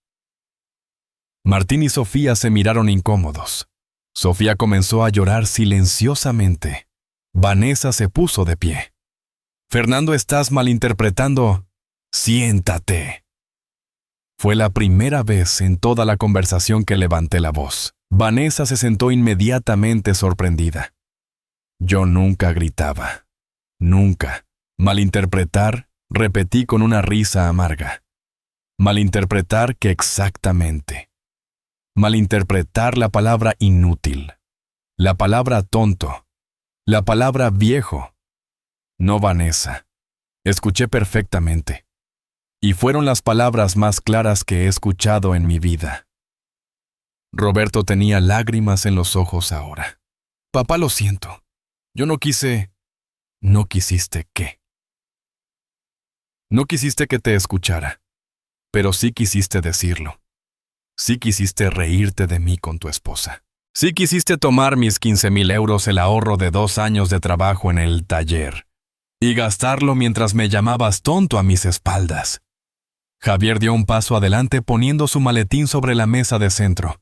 Martín y Sofía se miraron incómodos. Sofía comenzó a llorar silenciosamente. Vanessa se puso de pie. «Fernando, estás malinterpretando. Siéntate». Fue la primera vez en toda la conversación que levanté la voz. Vanessa se sentó inmediatamente sorprendida. Yo nunca gritaba. Nunca. Malinterpretar, repetí con una risa amarga. Malinterpretar, ¿qué exactamente? Malinterpretar la palabra inútil, la palabra tonto, la palabra viejo. No, Vanessa. Escuché perfectamente. Y fueron las palabras más claras que he escuchado en mi vida. Roberto tenía lágrimas en los ojos ahora. «Papá, lo siento. Yo no quise». «¿No quisiste qué?». «No quisiste que te escuchara, pero sí quisiste decirlo. Sí quisiste reírte de mí con tu esposa. Sí quisiste tomar mis 15,000 euros, el ahorro de 2 años de trabajo en el taller, y gastarlo mientras me llamabas tonto a mis espaldas». Javier dio un paso adelante poniendo su maletín sobre la mesa de centro.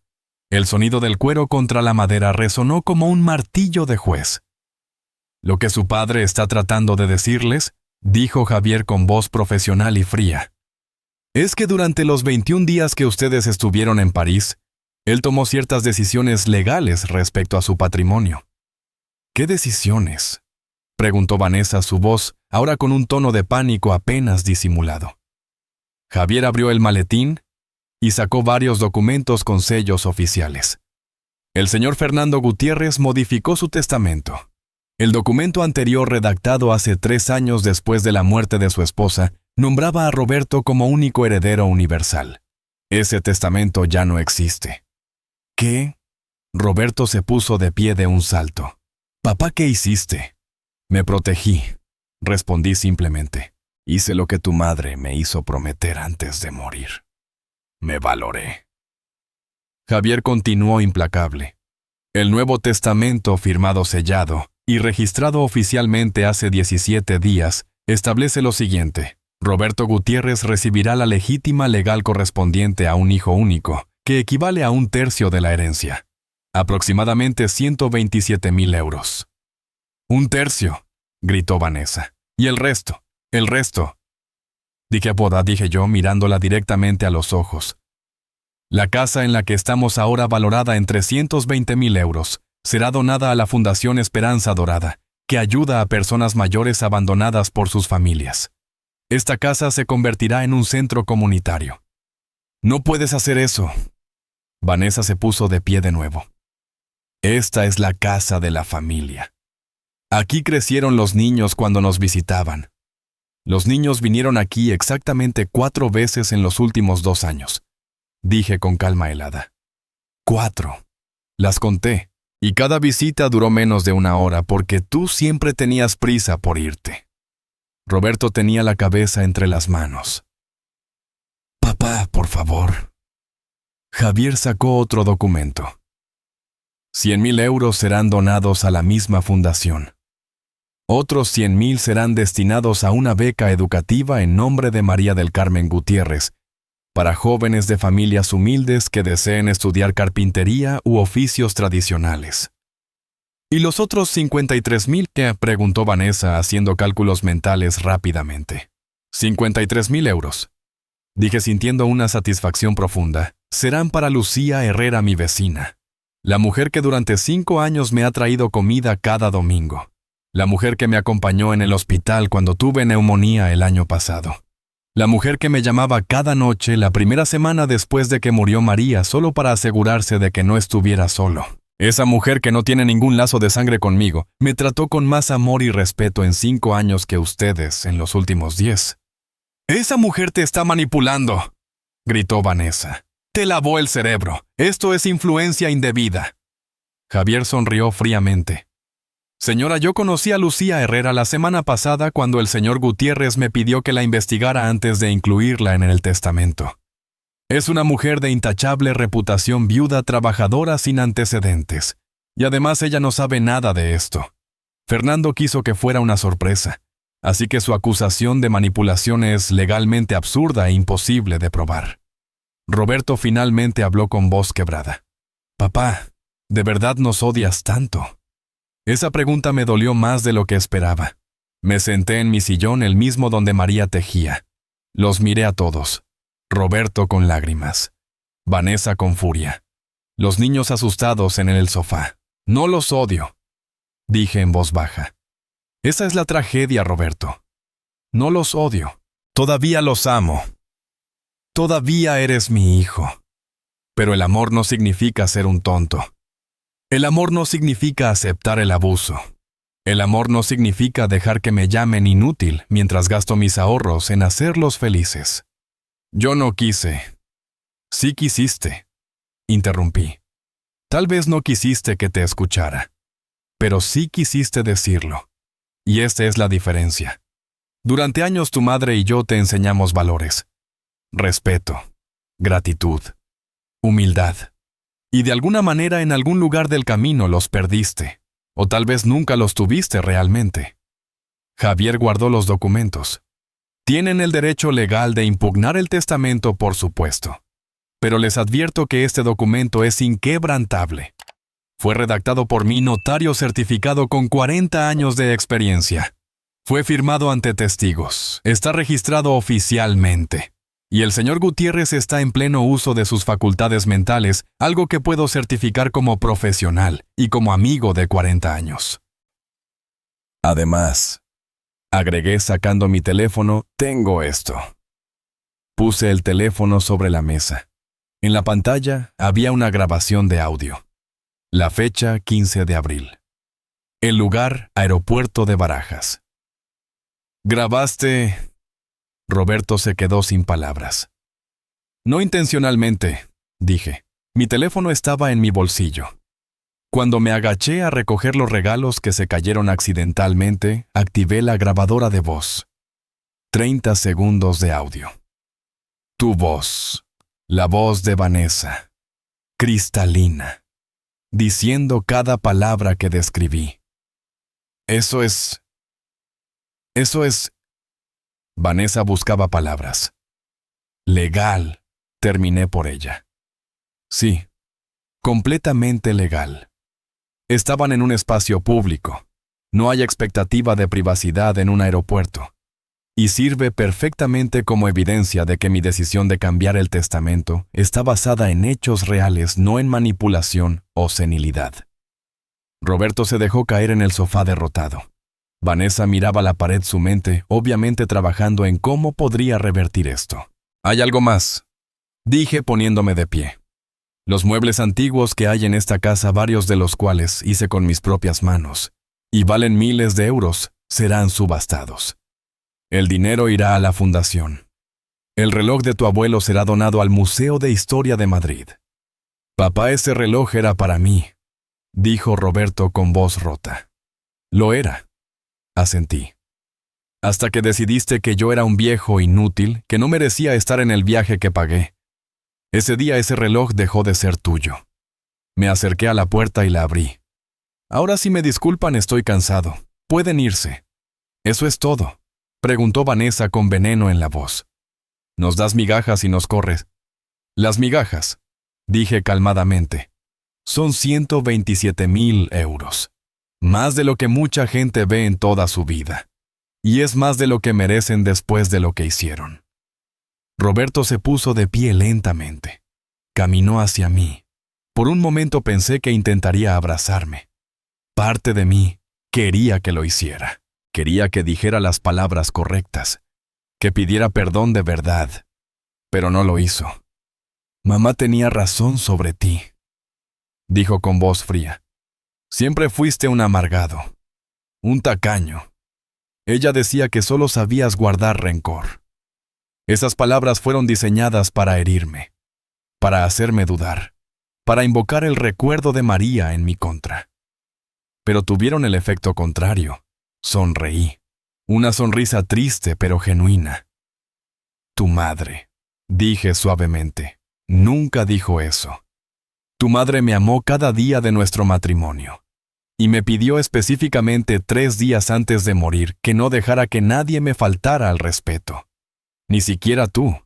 El sonido del cuero contra la madera resonó como un martillo de juez. «Lo que su padre está tratando de decirles», dijo Javier con voz profesional y fría, «es que durante los 21 días que ustedes estuvieron en París, él tomó ciertas decisiones legales respecto a su patrimonio». «¿Qué decisiones?», preguntó Vanessa, su voz ahora con un tono de pánico apenas disimulado. Javier abrió el maletín y sacó varios documentos con sellos oficiales. El señor Fernando Gutiérrez modificó su testamento. El documento anterior, redactado hace 3 años después de la muerte de su esposa, nombraba a Roberto como único heredero universal. Ese testamento ya no existe. ¿Qué? Roberto se puso de pie de un salto. «Papá, ¿qué hiciste?» «Me protegí», respondí simplemente. «Hice lo que tu madre me hizo prometer antes de morir. Me valoré». Javier continuó implacable. «El Nuevo Testamento, firmado sellado y registrado oficialmente hace 17 días, establece lo siguiente. Roberto Gutiérrez recibirá la legítima legal correspondiente a un hijo único, que equivale a 1/3 de la herencia. Aproximadamente 127,000 euros. 1/3, gritó Vanessa. «¿Y el resto? El resto». «¿De qué boda?», dije yo, mirándola directamente a los ojos. «La casa en la que estamos ahora, valorada en 320,000 euros, será donada a la Fundación Esperanza Dorada, que ayuda a personas mayores abandonadas por sus familias. Esta casa se convertirá en un centro comunitario». «No puedes hacer eso». Vanessa se puso de pie de nuevo. «Esta es la casa de la familia. Aquí crecieron los niños cuando nos visitaban. Los niños vinieron aquí exactamente 4 veces en los últimos 2 años», dije con calma helada. 4. Las conté, y cada visita duró menos de 1 hora porque tú siempre tenías prisa por irte. Roberto tenía la cabeza entre las manos. «Papá, por favor». Javier sacó otro documento. 100,000 euros serán donados a la misma fundación. Otros 100,000 serán destinados a una beca educativa en nombre de María del Carmen Gutiérrez, para jóvenes de familias humildes que deseen estudiar carpintería u oficios tradicionales. «¿Y los otros 53,000 qué?», preguntó Vanessa, haciendo cálculos mentales rápidamente. 53,000 euros, dije sintiendo una satisfacción profunda. «Serán para Lucía Herrera, mi vecina. La mujer que durante 5 años me ha traído comida cada domingo. La mujer que me acompañó en el hospital cuando tuve neumonía el año pasado. La mujer que me llamaba cada noche la primera semana después de que murió María solo para asegurarse de que no estuviera solo. Esa mujer que no tiene ningún lazo de sangre conmigo me trató con más amor y respeto en 5 años que ustedes en los últimos 10. «Esa mujer te está manipulando», gritó Vanessa. «Te lavó el cerebro. Esto es influencia indebida». Javier sonrió fríamente. «Señora, yo conocí a Lucía Herrera la semana pasada cuando el señor Gutiérrez me pidió que la investigara antes de incluirla en el testamento. Es una mujer de intachable reputación, viuda, trabajadora, sin antecedentes. Y además ella no sabe nada de esto. Fernando quiso que fuera una sorpresa, así que su acusación de manipulación es legalmente absurda e imposible de probar». Roberto finalmente habló con voz quebrada. «Papá, ¿de verdad nos odias tanto?». Esa pregunta me dolió más de lo que esperaba. Me senté en mi sillón, el mismo donde María tejía. Los miré a todos. Roberto con lágrimas. Vanessa con furia. Los niños asustados en el sofá. «No los odio», dije en voz baja. «Esa es la tragedia, Roberto. No los odio. Todavía los amo. Todavía eres mi hijo. Pero el amor no significa ser un tonto. El amor no significa aceptar el abuso. El amor no significa dejar que me llamen inútil mientras gasto mis ahorros en hacerlos felices. Yo no quise». «Sí quisiste», interrumpí. «Tal vez no quisiste que te escuchara, pero sí quisiste decirlo. Y esta es la diferencia. Durante años tu madre y yo te enseñamos valores. Respeto, gratitud, humildad. Y de alguna manera en algún lugar del camino los perdiste, o tal vez nunca los tuviste realmente». Javier guardó los documentos. Tienen el derecho legal de impugnar el testamento, por supuesto. Pero les advierto que este documento es inquebrantable. Fue redactado por mi notario certificado con 40 años de experiencia. Fue firmado ante testigos. Está registrado oficialmente. Y el señor Gutiérrez está en pleno uso de sus facultades mentales, algo que puedo certificar como profesional y como amigo de 40 años. Además, agregué sacando mi teléfono, tengo esto. Puse el teléfono sobre la mesa. En la pantalla había una grabación de audio. La fecha, 15 de abril. El lugar, Aeropuerto de Barajas. ¿Grabaste? Roberto se quedó sin palabras. No intencionalmente, dije. Mi teléfono estaba en mi bolsillo. Cuando me agaché a recoger los regalos que se cayeron accidentalmente, activé la grabadora de voz. 30 segundos de audio. Tu voz, la voz de Vanessa, cristalina, diciendo cada palabra que describí. Eso es... Vanessa buscaba palabras. Legal, terminé por ella. Sí, completamente legal. Estaban en un espacio público. No hay expectativa de privacidad en un aeropuerto. Y sirve perfectamente como evidencia de que mi decisión de cambiar el testamento está basada en hechos reales, no en manipulación o senilidad. Roberto se dejó caer en el sofá derrotado. Vanessa miraba la pared, su mente, obviamente trabajando en cómo podría revertir esto. «Hay algo más», dije poniéndome de pie. «Los muebles antiguos que hay en esta casa, varios de los cuales hice con mis propias manos, y valen miles de euros, serán subastados. El dinero irá a la fundación. El reloj de tu abuelo será donado al Museo de Historia de Madrid». «Papá, ese reloj era para mí», dijo Roberto con voz rota. «Lo era», asentí. «Hasta que decidiste que yo era un viejo inútil, que no merecía estar en el viaje que pagué. Ese día ese reloj dejó de ser tuyo». Me acerqué a la puerta y la abrí. «Ahora si me disculpan, estoy cansado. Pueden irse». «¿Eso es todo?», preguntó Vanessa con veneno en la voz. «Nos das migajas y nos corres». «Las migajas», dije calmadamente, «son 127,000 euros. Más de lo que mucha gente ve en toda su vida. Y es más de lo que merecen después de lo que hicieron». Roberto se puso de pie lentamente. Caminó hacia mí. Por un momento pensé que intentaría abrazarme. Parte de mí quería que lo hiciera. Quería que dijera las palabras correctas, que pidiera perdón de verdad, pero no lo hizo. «Mamá tenía razón sobre ti», dijo con voz fría. «Siempre fuiste un amargado, un tacaño. Ella decía que solo sabías guardar rencor. Esas palabras fueron diseñadas para herirme, para hacerme dudar, para invocar el recuerdo de María en mi contra. Pero tuvieron el efecto contrario. Sonreí. Una sonrisa triste pero genuina. Tu madre», dije suavemente, «nunca dijo eso. Tu madre me amó cada día de nuestro matrimonio. Y me pidió específicamente 3 días antes de morir que no dejara que nadie me faltara al respeto. Ni siquiera tú.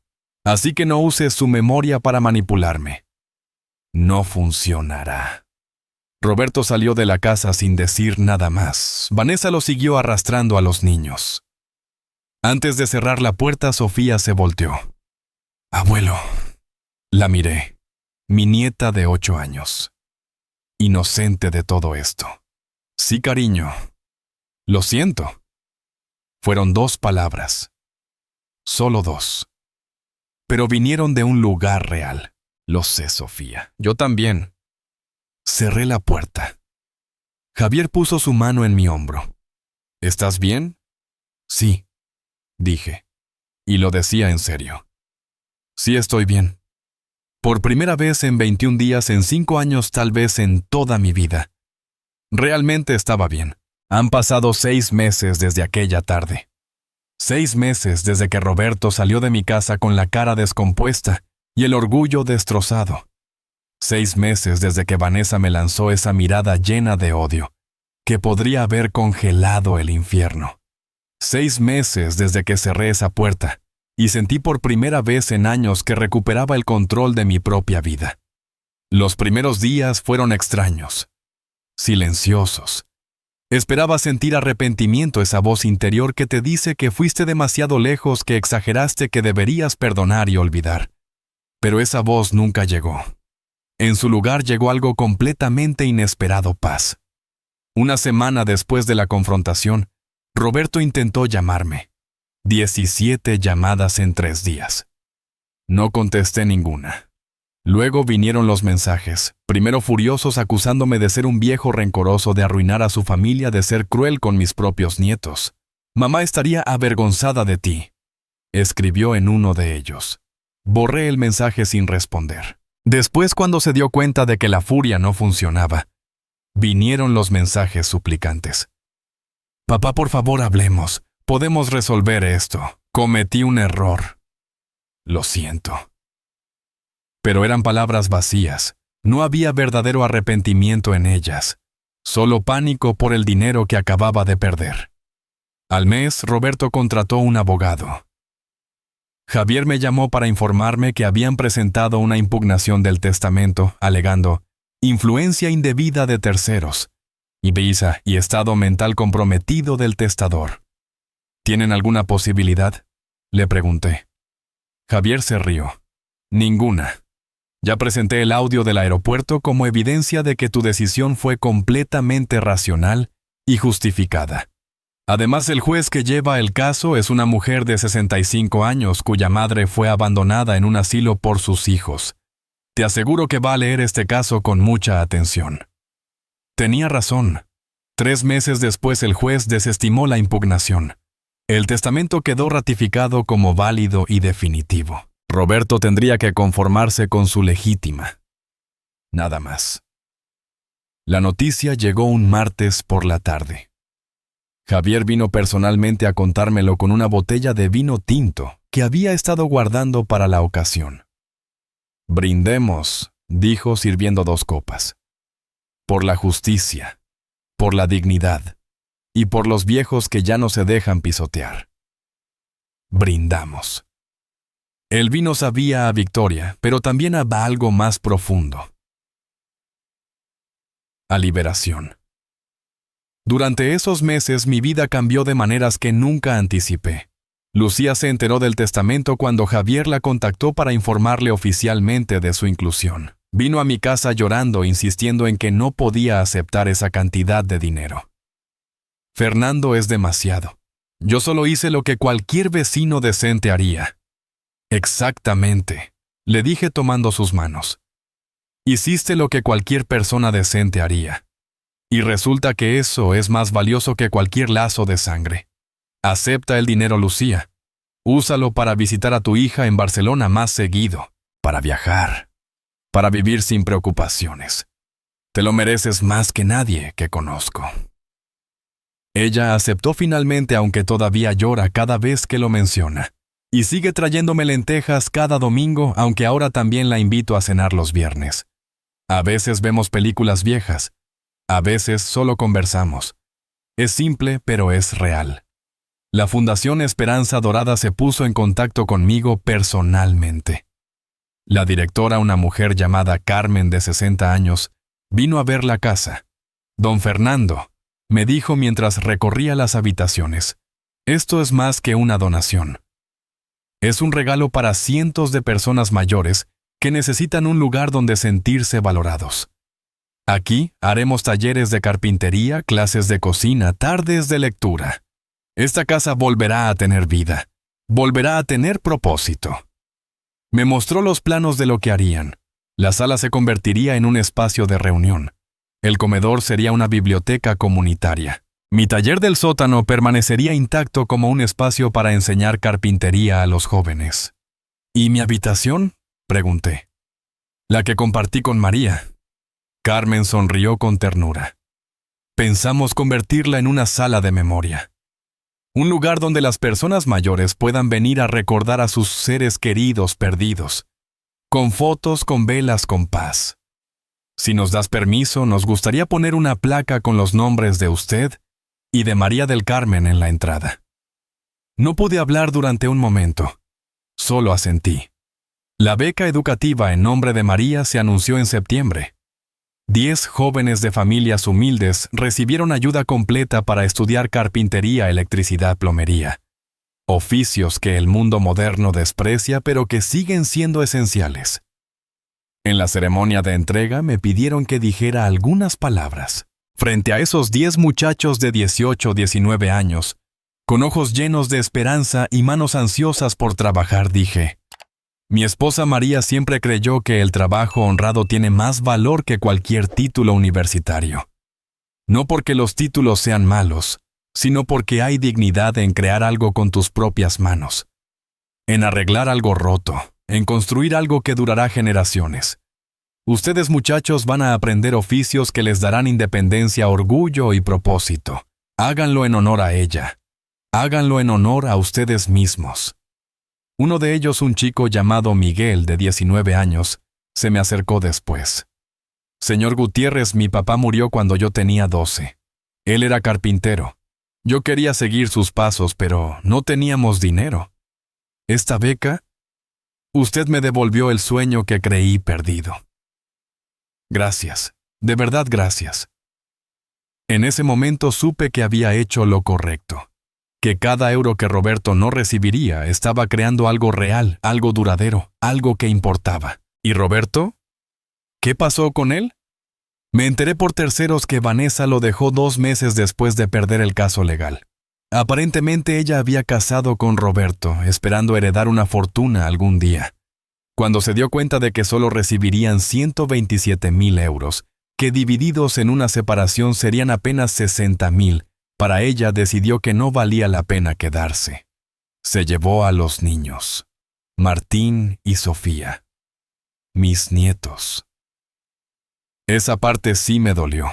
Así que no uses su memoria para manipularme». «No funcionará». Roberto salió de la casa sin decir nada más. Vanessa lo siguió arrastrando a los niños. Antes de cerrar la puerta, Sofía se volteó. «Abuelo». La miré. Mi nieta de 8 años. Inocente de todo esto. «Sí, cariño. Lo siento». Fueron 2 palabras. Solo 2. Pero vinieron de un lugar real. Lo sé, Sofía. Yo también. Cerré la puerta. Javier puso su mano en mi hombro. «¿Estás bien?» «Sí», dije. Y lo decía en serio. «Sí, estoy bien. Por primera vez en 21 días, en 5 años, tal vez en toda mi vida. Realmente estaba bien. Han pasado 6 meses desde aquella tarde. 6 meses desde que Roberto salió de mi casa con la cara descompuesta y el orgullo destrozado. 6 meses desde que Vanessa me lanzó esa mirada llena de odio, que podría haber congelado el infierno. 6 meses desde que cerré esa puerta, y sentí por primera vez en años que recuperaba el control de mi propia vida. Los primeros días fueron extraños, silenciosos. Esperaba sentir arrepentimiento, esa voz interior que te dice que fuiste demasiado lejos, que exageraste, que deberías perdonar y olvidar. Pero esa voz nunca llegó. En su lugar llegó algo completamente inesperado: paz. Una semana después de la confrontación, Roberto intentó llamarme. 17 llamadas en 3 días. No contesté ninguna. Luego vinieron los mensajes, primero furiosos acusándome de ser un viejo rencoroso, de arruinar a su familia, de ser cruel con mis propios nietos. «Mamá estaría avergonzada de ti», escribió en uno de ellos. Borré el mensaje sin responder. Después, cuando se dio cuenta de que la furia no funcionaba, vinieron los mensajes suplicantes. «Papá, por favor, hablemos. Podemos resolver esto. Cometí un error. Lo siento». Pero eran palabras vacías. No había verdadero arrepentimiento en ellas. Solo pánico por el dinero que acababa de perder. Al mes, Roberto contrató un abogado. Javier me llamó para informarme que habían presentado una impugnación del testamento, alegando influencia indebida de terceros, Ibiza y estado mental comprometido del testador. ¿Tienen alguna posibilidad?, le pregunté. Javier se rió. Ninguna. Ya presenté el audio del aeropuerto como evidencia de que tu decisión fue completamente racional y justificada. Además, el juez que lleva el caso es una mujer de 65 años cuya madre fue abandonada en un asilo por sus hijos. Te aseguro que va a leer este caso con mucha atención. Tenía razón. 3 meses después el juez desestimó la impugnación. El testamento quedó ratificado como válido y definitivo. Roberto tendría que conformarse con su legítima. Nada más. La noticia llegó un martes por la tarde. Javier vino personalmente a contármelo con una botella de vino tinto que había estado guardando para la ocasión. «Brindemos», dijo sirviendo 2 copas. «Por la justicia, por la dignidad y por los viejos que ya no se dejan pisotear. Brindamos». El vino sabía a victoria, pero también a algo más profundo. A liberación. Durante esos meses mi vida cambió de maneras que nunca anticipé. Lucía se enteró del testamento cuando Javier la contactó para informarle oficialmente de su inclusión. Vino a mi casa llorando, insistiendo en que no podía aceptar esa cantidad de dinero. «Fernando, es demasiado. Yo solo hice lo que cualquier vecino decente haría». «Exactamente», le dije tomando sus manos. «Hiciste lo que cualquier persona decente haría. Y resulta que eso es más valioso que cualquier lazo de sangre. Acepta el dinero, Lucía. Úsalo para visitar a tu hija en Barcelona más seguido, para viajar, para vivir sin preocupaciones. Te lo mereces más que nadie que conozco». Ella aceptó finalmente, aunque todavía llora cada vez que lo menciona. Y sigue trayéndome lentejas cada domingo, aunque ahora también la invito a cenar los viernes. A veces vemos películas viejas. A veces solo conversamos. Es simple, pero es real. La Fundación Esperanza Dorada se puso en contacto conmigo personalmente. La directora, una mujer llamada Carmen de 60 años, vino a ver la casa. «Don Fernando», me dijo mientras recorría las habitaciones, «esto es más que una donación. Es un regalo para cientos de personas mayores que necesitan un lugar donde sentirse valorados. Aquí haremos talleres de carpintería, clases de cocina, tardes de lectura. Esta casa volverá a tener vida, volverá a tener propósito». Me mostró los planos de lo que harían. La sala se convertiría en un espacio de reunión. El comedor sería una biblioteca comunitaria. Mi taller del sótano permanecería intacto como un espacio para enseñar carpintería a los jóvenes. «¿Y mi habitación?», pregunté. «La que compartí con María». Carmen sonrió con ternura. «Pensamos convertirla en una sala de memoria. Un lugar donde las personas mayores puedan venir a recordar a sus seres queridos perdidos. Con fotos, con velas, con paz. Si nos das permiso, nos gustaría poner una placa con los nombres de usted y de María del Carmen en la entrada». No pude hablar durante un momento. Solo asentí. La beca educativa en nombre de María se anunció en septiembre. 10 jóvenes de familias humildes recibieron ayuda completa para estudiar carpintería, electricidad, plomería. Oficios que el mundo moderno desprecia, pero que siguen siendo esenciales. En la ceremonia de entrega me pidieron que dijera algunas palabras. Frente a esos 10 muchachos de 18 o 19 años, con ojos llenos de esperanza y manos ansiosas por trabajar, dije: mi esposa María siempre creyó que el trabajo honrado tiene más valor que cualquier título universitario. No porque los títulos sean malos, sino porque hay dignidad en crear algo con tus propias manos, en arreglar algo roto, en construir algo que durará generaciones. Ustedes, muchachos, van a aprender oficios que les darán independencia, orgullo y propósito. Háganlo en honor a ella. Háganlo en honor a ustedes mismos. Uno de ellos, un chico llamado Miguel, de 19 años, se me acercó después. Señor Gutiérrez, mi papá murió cuando yo tenía 12. Él era carpintero. Yo quería seguir sus pasos, pero no teníamos dinero. ¿Esta beca? Usted me devolvió el sueño que creí perdido. Gracias, de verdad gracias. En ese momento supe que había hecho lo correcto, que cada euro que Roberto no recibiría estaba creando algo real, algo duradero, algo que importaba. ¿Y Roberto? ¿Qué pasó con él? Me enteré por terceros que Vanessa lo dejó 2 meses después de perder el caso legal. Aparentemente ella había casado con Roberto, esperando heredar una fortuna algún día. Cuando se dio cuenta de que solo recibirían 127,000 euros, que divididos en una separación serían apenas 60,000, para ella decidió que no valía la pena quedarse. Se llevó a los niños, Martín y Sofía, mis nietos. Esa parte sí me dolió.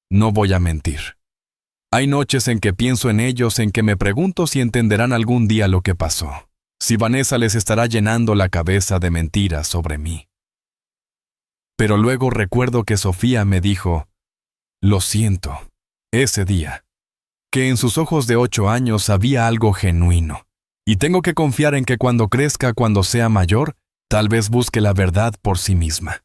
No voy a mentir. Hay noches en que pienso en ellos, en que me pregunto si entenderán algún día lo que pasó, si Vanessa les estará llenando la cabeza de mentiras sobre mí. Pero luego recuerdo que Sofía me dijo: lo siento, ese día, que en sus ojos de 8 años había algo genuino, y tengo que confiar en que cuando crezca, cuando sea mayor, tal vez busque la verdad por sí misma.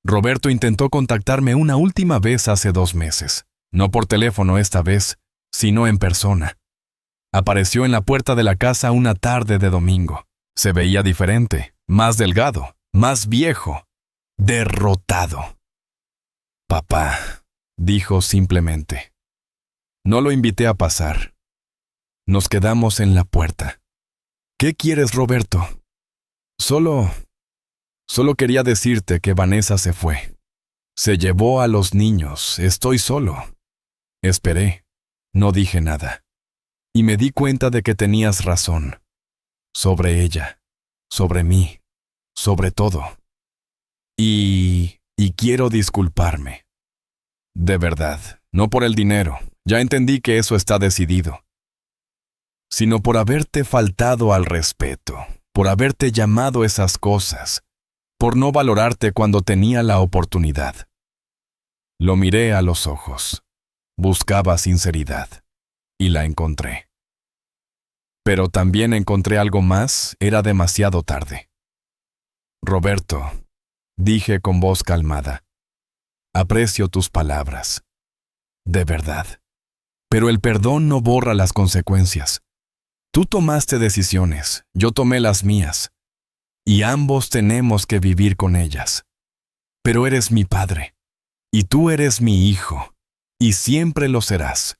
Roberto intentó contactarme una última vez hace 2 meses, no por teléfono esta vez, sino en persona. Apareció en la puerta de la casa una tarde de domingo. Se veía diferente, más delgado, más viejo, derrotado. Papá, dijo simplemente. No lo invité a pasar. Nos quedamos en la puerta. ¿Qué quieres, Roberto? Solo quería decirte que Vanessa se fue. Se llevó a los niños, estoy solo. Esperé, no dije nada. Y me di cuenta de que tenías razón. Sobre ella, sobre mí, sobre todo. Y quiero disculparme. De verdad, no por el dinero, ya entendí que eso está decidido. Sino por haberte faltado al respeto, por haberte llamado esas cosas, por no valorarte cuando tenía la oportunidad. Lo miré a los ojos. Buscaba sinceridad. Y la encontré. Pero también encontré algo más, era demasiado tarde. Roberto, dije con voz calmada, aprecio tus palabras. De verdad. Pero el perdón no borra las consecuencias. Tú tomaste decisiones, yo tomé las mías. Y ambos tenemos que vivir con ellas. Pero eres mi padre, y tú eres mi hijo, y siempre lo serás.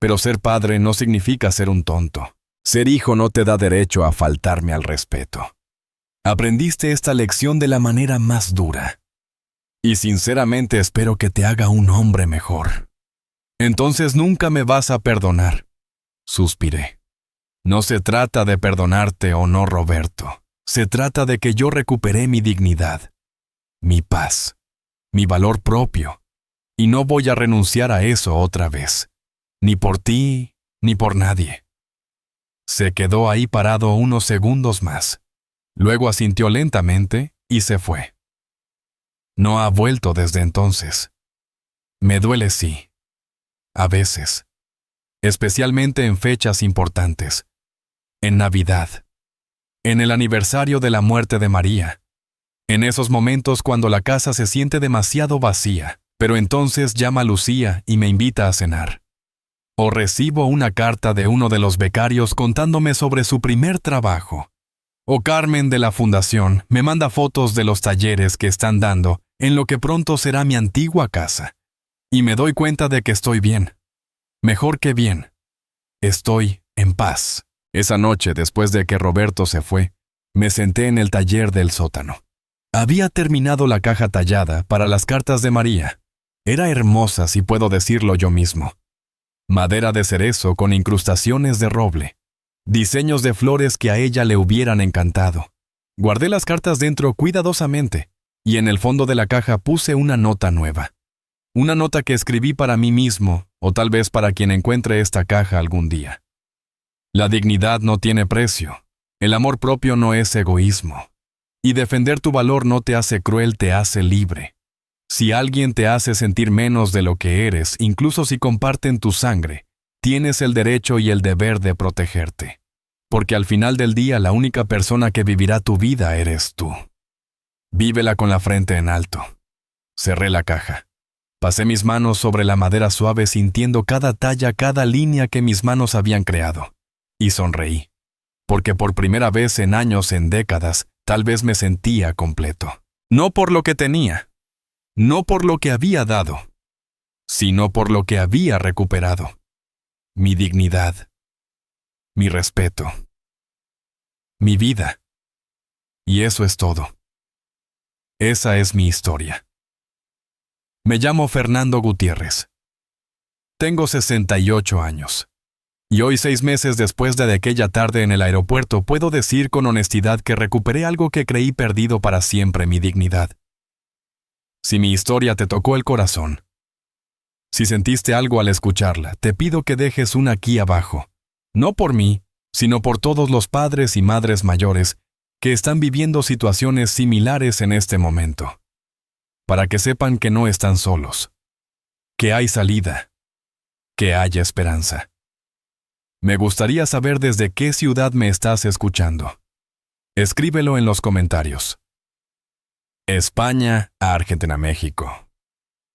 Pero ser padre no significa ser un tonto. Ser hijo no te da derecho a faltarme al respeto. Aprendiste esta lección de la manera más dura. Y sinceramente espero que te haga un hombre mejor. Entonces nunca me vas a perdonar. Suspiré. No se trata de perdonarte o no, Roberto. Se trata de que yo recuperé mi dignidad, mi paz, mi valor propio, y no voy a renunciar a eso otra vez, ni por ti, ni por nadie. Se quedó ahí parado unos segundos más. Luego asintió lentamente y se fue. No ha vuelto desde entonces. Me duele, sí. A veces. especialmente en fechas importantes. En Navidad. En el aniversario de la muerte de María. En esos momentos cuando la casa se siente demasiado vacía, pero entonces llama Lucía y me invita a cenar. O recibo una carta de uno de los becarios contándome sobre su primer trabajo. O Carmen de la fundación me manda fotos de los talleres que están dando en lo que pronto será mi antigua casa. Y me doy cuenta de que estoy bien. Mejor que bien. Estoy en paz. Esa noche, después de que Roberto se fue, me senté en el taller del sótano. Había terminado la caja tallada para las cartas de María. Era hermosa, si puedo decirlo yo mismo. Madera de cerezo con incrustaciones de roble. Diseños de flores que a ella le hubieran encantado. Guardé las cartas dentro cuidadosamente, y en el fondo de la caja puse una nota nueva. Una nota que escribí para mí mismo, o tal vez para quien encuentre esta caja algún día. La dignidad no tiene precio. El amor propio no es egoísmo. Y defender tu valor no te hace cruel, te hace libre. Si alguien te hace sentir menos de lo que eres, incluso si comparten tu sangre, tienes el derecho y el deber de protegerte. Porque al final del día la única persona que vivirá tu vida eres tú. Vívela con la frente en alto. Cerré la caja. Pasé mis manos sobre la madera suave sintiendo cada talla, cada línea que mis manos habían creado. Y sonreí. Porque por primera vez en años, en décadas, tal vez me sentía completo. No por lo que tenía. No por lo que había dado. Sino por lo que había recuperado. Mi dignidad. Mi respeto. Mi vida. Y eso es todo. Esa es mi historia. Me llamo Fernando Gutiérrez. Tengo 68 años. Y hoy, 6 meses después de aquella tarde en el aeropuerto, puedo decir con honestidad que recuperé algo que creí perdido para siempre, mi dignidad. Si mi historia te tocó el corazón, si sentiste algo al escucharla, te pido que dejes una aquí abajo. No por mí, sino por todos los padres y madres mayores que están viviendo situaciones similares en este momento. Para que sepan que no están solos. Que hay salida. Que haya esperanza. Me gustaría saber desde qué ciudad me estás escuchando. Escríbelo en los comentarios. España a Argentina, México.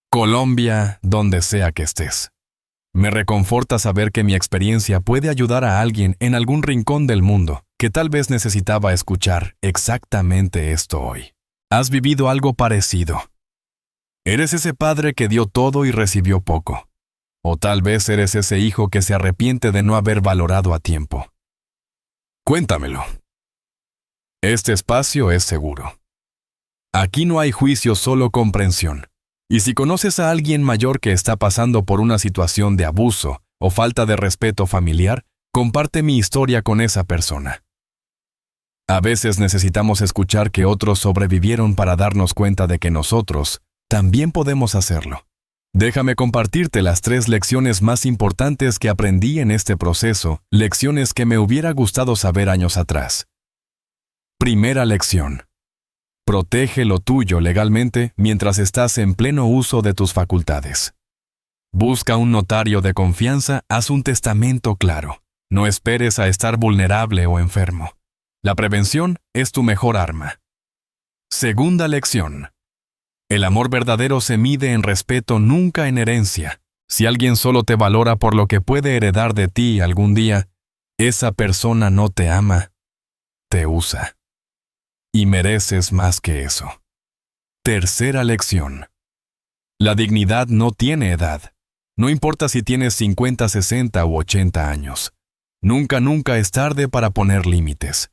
Colombia, donde sea que estés. Me reconforta saber que mi experiencia puede ayudar a alguien en algún rincón del mundo que tal vez necesitaba escuchar exactamente esto hoy. ¿Has vivido algo parecido? ¿Eres ese padre que dio todo y recibió poco? O tal vez eres ese hijo que se arrepiente de no haber valorado a tiempo. Cuéntamelo. Este espacio es seguro. Aquí no hay juicio, solo comprensión. Y si conoces a alguien mayor que está pasando por una situación de abuso o falta de respeto familiar, comparte mi historia con esa persona. A veces necesitamos escuchar que otros sobrevivieron para darnos cuenta de que nosotros también podemos hacerlo. Déjame compartirte las 3 lecciones más importantes que aprendí en este proceso, lecciones que me hubiera gustado saber años atrás. Primera lección. Protege lo tuyo legalmente mientras estás en pleno uso de tus facultades. Busca un notario de confianza, haz un testamento claro. No esperes a estar vulnerable o enfermo. La prevención es tu mejor arma. Segunda lección. El amor verdadero se mide en respeto, nunca en herencia. Si alguien solo te valora por lo que puede heredar de ti algún día, esa persona no te ama, te usa. Y mereces más que eso. Tercera lección. La dignidad no tiene edad. No importa si tienes 50, 60 u 80 años. Nunca es tarde para poner límites.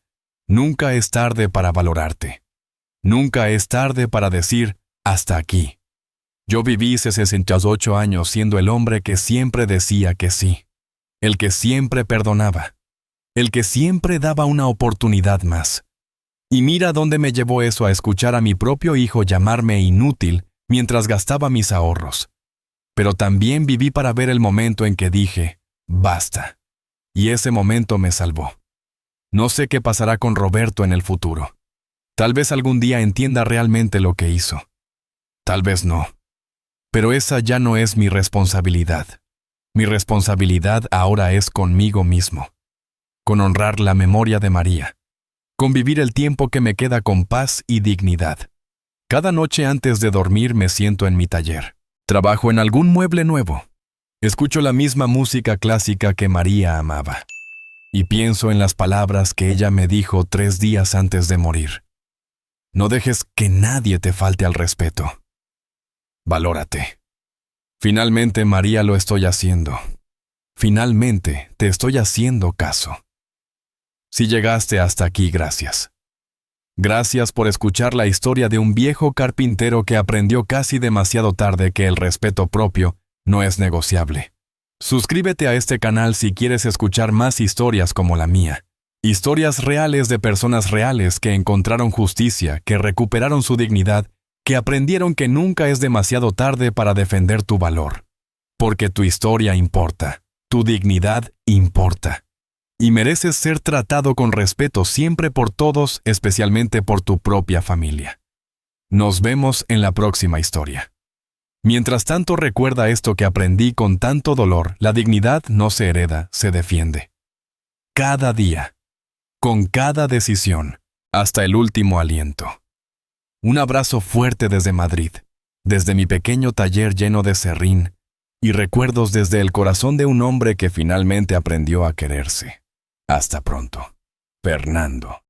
Nunca es tarde para valorarte. Nunca es tarde para decir, hasta aquí. Yo viví 68 años siendo el hombre que siempre decía que sí. El que siempre perdonaba. El que siempre daba una oportunidad más. Y mira dónde me llevó eso, a escuchar a mi propio hijo llamarme inútil mientras gastaba mis ahorros. Pero también viví para ver el momento en que dije, basta. Y ese momento me salvó. No sé qué pasará con Roberto en el futuro. Tal vez algún día entienda realmente lo que hizo. Tal vez no. Pero esa ya no es mi responsabilidad. Mi responsabilidad ahora es conmigo mismo, con honrar la memoria de María, con vivir el tiempo que me queda con paz y dignidad. Cada noche antes de dormir me siento en mi taller. Trabajo en algún mueble nuevo. Escucho la misma música clásica que María amaba. Y pienso en las palabras que ella me dijo 3 días antes de morir. No dejes que nadie te falte al respeto. Valórate. Finalmente, María, lo estoy haciendo. Finalmente te estoy haciendo caso. Si llegaste hasta aquí, gracias. Gracias por escuchar la historia de un viejo carpintero que aprendió casi demasiado tarde que el respeto propio no es negociable. Suscríbete a este canal si quieres escuchar más historias como la mía. Historias reales de personas reales que encontraron justicia, que recuperaron su dignidad, que aprendieron que nunca es demasiado tarde para defender tu valor. Porque tu historia importa, tu dignidad importa. Y mereces ser tratado con respeto siempre por todos, especialmente por tu propia familia. Nos vemos en la próxima historia. Mientras tanto, recuerda esto que aprendí con tanto dolor: la dignidad no se hereda, se defiende. Cada día, con cada decisión, hasta el último aliento. Un abrazo fuerte desde Madrid, desde mi pequeño taller lleno de serrín, y recuerdos desde el corazón de un hombre que finalmente aprendió a quererse. Hasta pronto. Fernando.